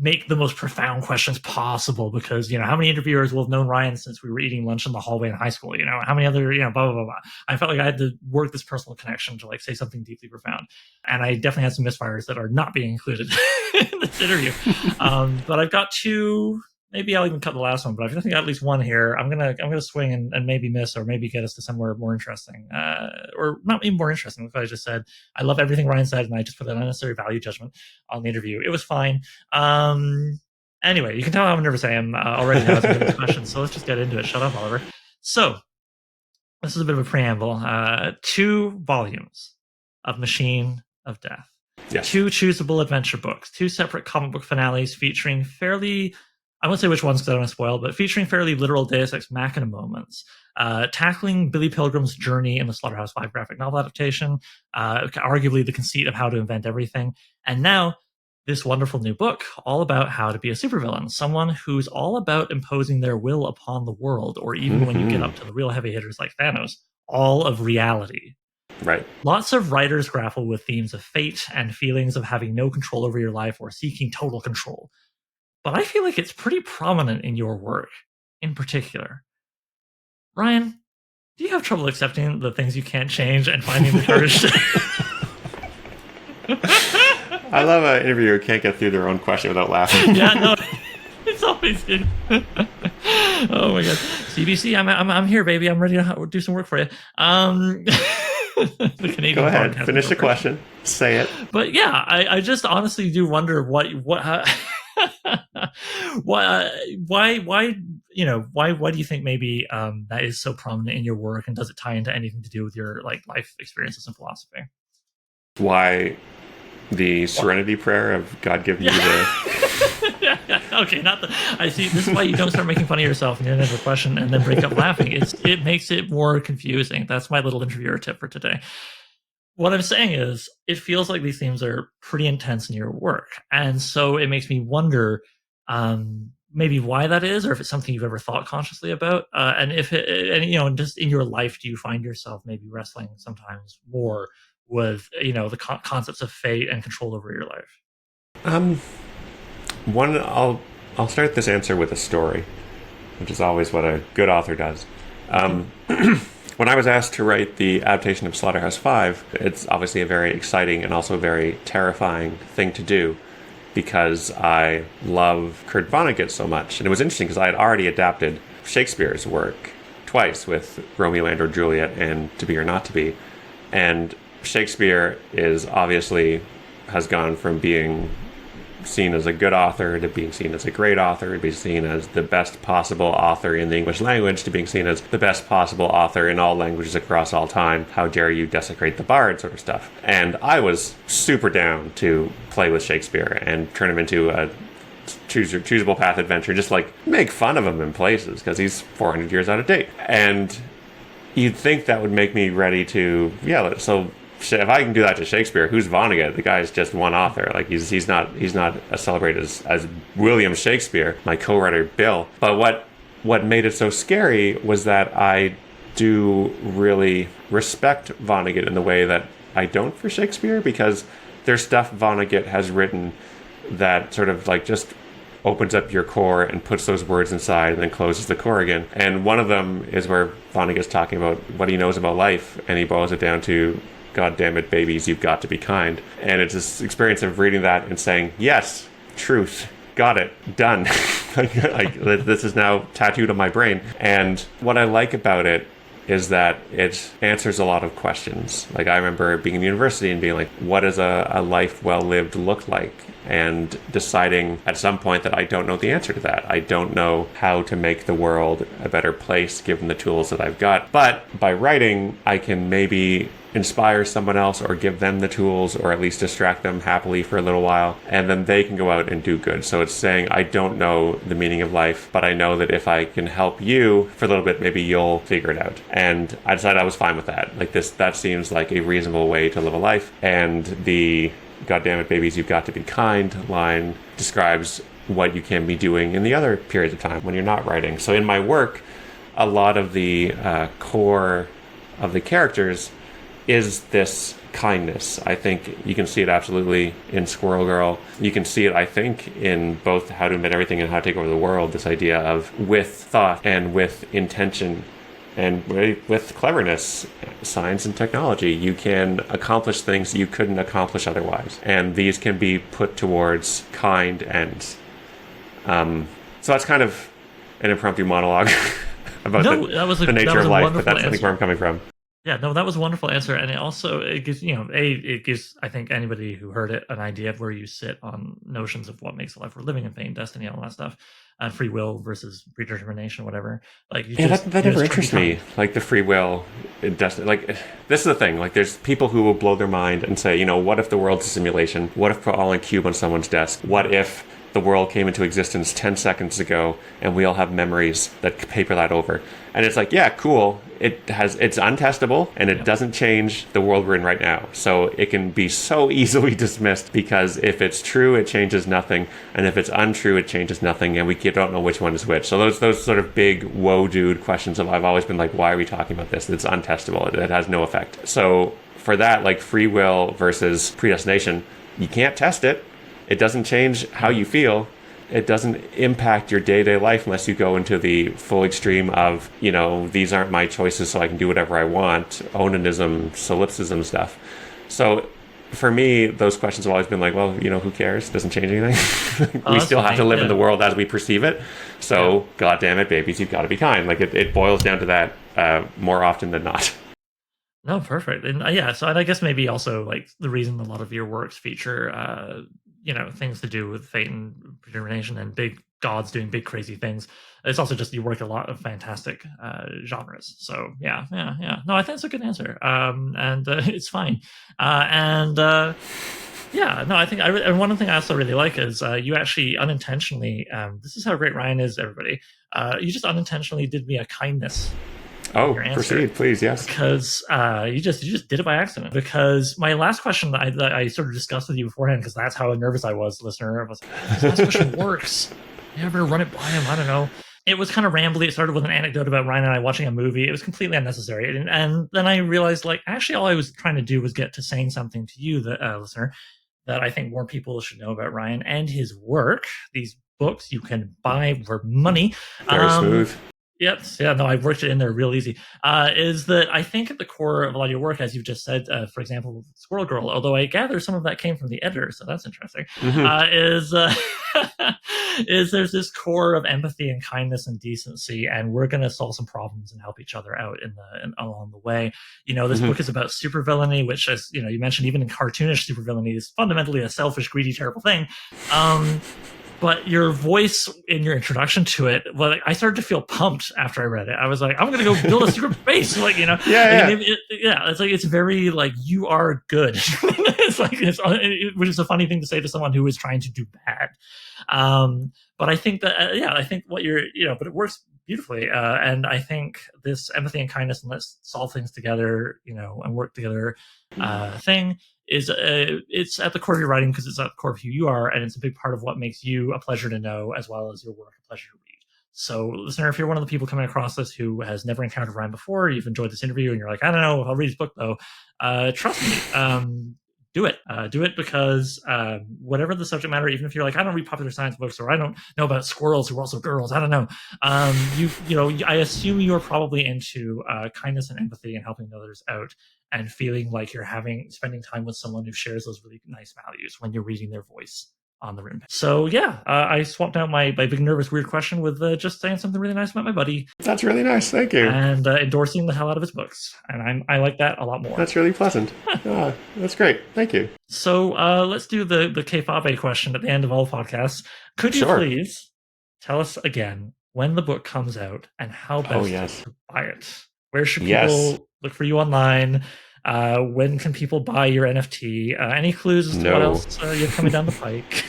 make the most profound questions possible, because how many interviewers will have known Ryan since we were eating lunch in the hallway in high school, how many other blah blah blah blah. I felt like I had to work this personal connection to like say something deeply profound, and I definitely had some misfires that are not being included in this interview. But I've got two. Maybe I'll even cut the last one, but I've definitely got at least one here. I'm gonna swing and maybe miss, or maybe get us to somewhere more interesting, or not even more interesting. Because I just said I love everything Ryan said, and I just put an unnecessary value judgment on the interview. It was fine. Anyway, you can tell how nervous I am already now as I'm getting this question. So let's just get into it. Shut up, Oliver. So this is a bit of a preamble. 2 volumes of Machine of Death. Yes. 2 choosable adventure books. 2 separate comic book finales featuring fairly, I won't say which ones because I don't want to spoil, but featuring fairly literal Deus Ex Machina moments, tackling Billy Pilgrim's journey in the Slaughterhouse-5 graphic novel adaptation, arguably the conceit of how to invent everything, and now this wonderful new book all about how to be a supervillain, someone who's all about imposing their will upon the world, or even when you get up to the real heavy hitters like Thanos, all of reality. Right. Lots of writers grapple with themes of fate and feelings of having no control over your life or seeking total control. But I feel like it's pretty prominent in your work, in particular. Ryan, do you have trouble accepting the things you can't change and finding the courage to... I love an interviewer who can't get through their own question without laughing. Yeah, no, it's always good. Oh my god, CBC, I'm here, baby. I'm ready to do some work for you. The Canadian. Go ahead, finish the question. Say it. But yeah, I just honestly do wonder why do you think maybe that is so prominent in your work, and does it tie into anything to do with your like life experiences and philosophy? Why the Serenity Prayer of God give you the... yeah. Okay, not the... I see. This is why you don't start making fun of yourself in the end of a question and then break up laughing. It makes it more confusing. That's my little interviewer tip for today. What I'm saying is, it feels like these themes are pretty intense in your work, and so it makes me wonder maybe why that is, or if it's something you've ever thought consciously about, and if just in your life, do you find yourself maybe wrestling sometimes more with the concepts of fate and control over your life? I'll start this answer with a story, which is always what a good author does. When I was asked to write the adaptation of Slaughterhouse-5, it's obviously a very exciting and also very terrifying thing to do. because I love Kurt Vonnegut so much. And it was interesting because I had already adapted Shakespeare's work twice with Romeo and Juliet and To Be or Not to Be. And Shakespeare is obviously has gone from being seen as a good author to being seen as a great author, to being seen as the best possible author in the English language, to being seen as the best possible author in all languages across all time. How dare you desecrate the bard, sort of stuff. And I was super down to play with Shakespeare and turn him into a choosable path adventure, just like make fun of him in places because he's 400 years out of date. And you'd think that would make me ready to, so if I can do that to Shakespeare, who's Vonnegut? The guy's just one author. Like he's not as celebrated as William Shakespeare, my co-writer Bill. But what made it so scary was that I do really respect Vonnegut in the way that I don't for Shakespeare, because there's stuff Vonnegut has written that sort of like just opens up your core and puts those words inside and then closes the core again. And one of them is where Vonnegut's talking about what he knows about life, and he boils it down to, God damn it, babies, you've got to be kind. And it's this experience of reading that and saying, yes, truth, got it, done. like this is now tattooed on my brain. And what I like about it is that it answers a lot of questions. Like I remember being in university and being like, what does a life well lived look like? And deciding at some point that I don't know the answer to that. I don't know how to make the world a better place given the tools that I've got. But by writing, I can maybe inspire someone else or give them the tools, or at least distract them happily for a little while, and then they can go out and do good. So it's saying, I don't know the meaning of life, but I know that if I can help you for a little bit, maybe you'll figure it out. And I decided I was fine with that. Like that seems like a reasonable way to live a life. And the God damn it, babies, you've got to be kind line describes what you can be doing in the other periods of time when you're not writing. So in my work, a lot of the core of the characters is this kindness. I think you can see it absolutely in Squirrel Girl. You can see it, I think, in both How to Invent Everything and How to Take Over the World, this idea of with thought and with intention and with cleverness, science and technology, you can accomplish things you couldn't accomplish otherwise. And these can be put towards kind ends. So that's kind of an impromptu monologue about the nature of life, but that's, I think, where I'm coming from. Yeah, no, that was a wonderful answer, and it gives it gives, I think, anybody who heard it an idea of where you sit on notions of what makes a life worth living and fate and destiny and all that stuff, and free will versus predetermination, whatever. Like that never interests me. Like the free will, destiny. Like this is the thing. Like there's people who will blow their mind and say, what if the world's a simulation? What if we're all in a cube on someone's desk? What if the world came into existence 10 seconds ago and we all have memories that paper that over? And it's like, yeah, cool. It's untestable and it doesn't change the world we're in right now. So it can be so easily dismissed because if it's true, it changes nothing. And if it's untrue, it changes nothing. And we don't know which one is which. So those sort of big, whoa, dude questions I've always been like, why are we talking about this? It's untestable. It has no effect. So for that, like free will versus predestination, you can't test it. It doesn't change how you feel. It doesn't impact your day-to-day life unless you go into the full extreme of, these aren't my choices, so I can do whatever I want, onanism, solipsism stuff. So for me, those questions have always been like, well, who cares? It doesn't change anything. We still have to live in the world as we perceive it. So, God damn it, babies, you've got to be kind. Like it boils down to that more often than not. No, perfect. And so I guess maybe also like the reason a lot of your works feature things to do with fate and predetermination and big gods doing big crazy things. It's also just you work a lot of fantastic genres. So yeah. No, I think it's a good answer. And it's fine. I think and one thing I also really like is you actually unintentionally. This is how great Ryan is, everybody. You just unintentionally did me a kindness. Oh, proceed, please. Yes, because you just did it by accident. Because my last question I sort of discussed with you beforehand, because that's how nervous I was, listener. I was like, this last question works. You ever run it by him? I don't know. It was kind of rambly. It started with an anecdote about Ryan and I watching a movie. It was completely unnecessary. And then I realized, like, actually, all I was trying to do was get to saying something to you, the listener, that I think more people should know about Ryan and his work. These books you can buy for money. Very smooth. Yes, yeah, no, I've worked it in there real easy. Is that I think at the core of a lot of your work, as you've just said, for example, Squirrel Girl, although I gather some of that came from the editor, so that's interesting, Hmm. is is there's this core of empathy and kindness and decency, and we're going to solve some problems and help each other out along the way. This Hmm. book is about supervillainy, which, as you mentioned, even in cartoonish supervillainy, is fundamentally a selfish, greedy, terrible thing. But your voice in your introduction to it, well, I started to feel pumped after I read it. I was like, I'm going to go build a secret base. Yeah, yeah. It's like, it's very like, you are good. Which is a funny thing to say to someone who is trying to do bad. But I think that, I think what but it works beautifully. And I think this empathy and kindness and let's solve things together, and work together thing is it's at the core of your writing because it's at the core of who you are, and it's a big part of what makes you a pleasure to know, as well as your work a pleasure to read. So, listener, if you're one of the people coming across this who has never encountered Ryan before, you've enjoyed this interview, and you're like, I don't know, I'll read his book though. Trust me, do it. Do it because whatever the subject matter, even if you're like, I don't read popular science books or I don't know about squirrels who are also girls, I don't know. I assume you are probably into kindness and empathy and helping others out and feeling like you're spending time with someone who shares those really nice values when you're reading their voice on the rim. So I swapped out my big nervous weird question with just saying something really nice about my buddy. That's really nice. Thank you. And endorsing the hell out of his books, and I like that a lot more. That's really pleasant. That's great. Thank you. So let's do the Kfabe question at the end of all podcasts. Could you please tell us again when the book comes out and how best to buy it? Where should people look for you online? When can people buy your NFT? Any clues as to what else you have coming down the pike?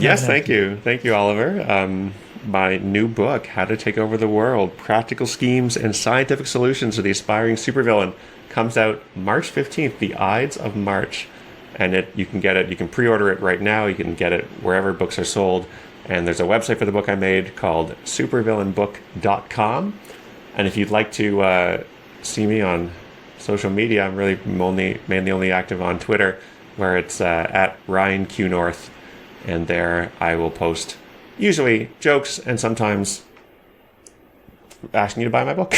Yes, thank you. Thank you, Oliver. My new book, How to Take Over the World, Practical Schemes and Scientific Solutions to the Aspiring Supervillain, comes out March 15th, the Ides of March. And you can get it, you can pre-order it right now, you can get it wherever books are sold. And there's a website for the book I made called supervillainbook.com. And if you'd like to see me on social media, I'm really mainly only active on Twitter, where it's at Ryan Q North. And there I will post usually jokes and sometimes asking you to buy my book.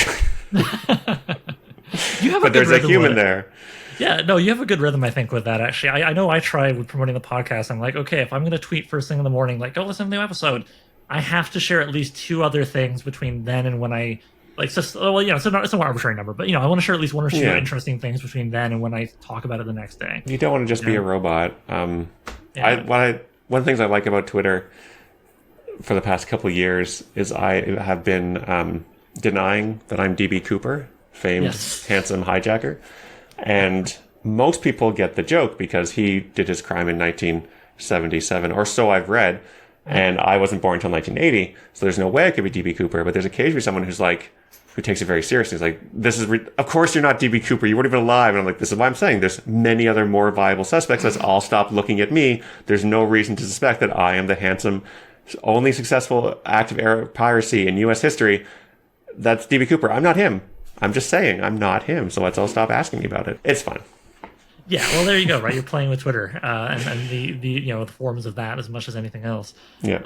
But there's a human there. Yeah, no, you have a good rhythm, I think, with that, actually. I know I try with promoting the podcast. I'm like, okay, if I'm going to tweet first thing in the morning, like, go listen to the new episode, I have to share at least 2 other things between then and when I, like, just, well, it's an arbitrary number, but, I want to share at least 1 or 2 interesting things between then and when I talk about it the next day. You don't want to just be a robot. One of the things I like about Twitter for the past couple of years is I have been denying that I'm DB Cooper, famed handsome hijacker. And most people get the joke because he did his crime in 1977, or so I've read, and I wasn't born until 1980, so there's no way I could be DB Cooper. But there's occasionally someone who takes it very seriously. He's like, of course you're not DB Cooper, you weren't even alive. And I'm like, this is why I'm saying there's many other more viable suspects. Let's all stop looking at me. There's no reason to suspect that I am the handsome, only successful act of piracy in U.S. history. That's DB Cooper. I'm not him. I'm just saying I'm not him, so let's all stop asking me about it. It's fun. Yeah, well, there you go, right? You're playing with Twitter and the forms of that as much as anything else. Yeah.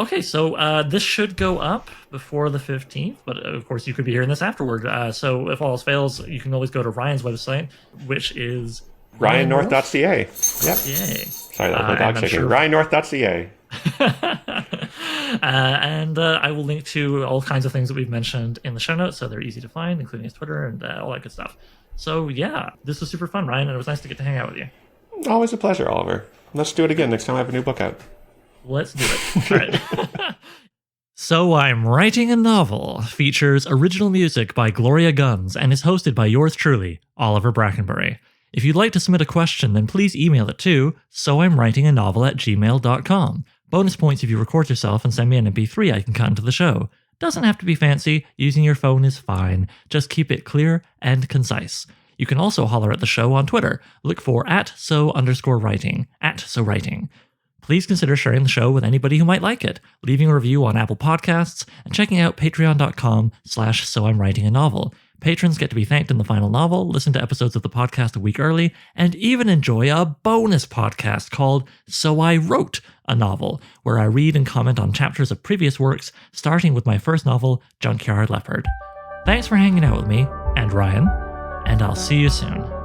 Okay, so this should go up before the 15th, but of course you could be hearing this afterward. So if all else fails, you can always go to Ryan's website, which is ryannorth.ca. Yep. Sorry, that was my dog shaking. ryannorth.ca. And I will link to all kinds of things that we've mentioned in the show notes, so they're easy to find, including his Twitter and all that good stuff. So this was super fun, Ryan, and it was nice to get to hang out with you. Always a pleasure, Oliver. Let's do it again next time I have a new book out. Let's do it. All right. So I'm Writing a Novel features original music by Gloria Guns and is hosted by yours truly, Oliver Brackenbury. If you'd like to submit a question, then please email it to soimwritinganovel@gmail.com. Bonus points if you record yourself and send me an MP3 I can cut into the show. Doesn't have to be fancy, using your phone is fine. Just keep it clear and concise. You can also holler at the show on Twitter. Look for @so_writing, @sowriting. Please consider sharing the show with anybody who might like it, leaving a review on Apple Podcasts, and checking out patreon.com/soimwritinganovel. Patrons get to be thanked in the final novel, listen to episodes of the podcast a week early, and even enjoy a bonus podcast called So I Wrote a Novel, where I read and comment on chapters of previous works, starting with my first novel, Junkyard Leopard. Thanks for hanging out with me, and Ryan, and I'll see you soon.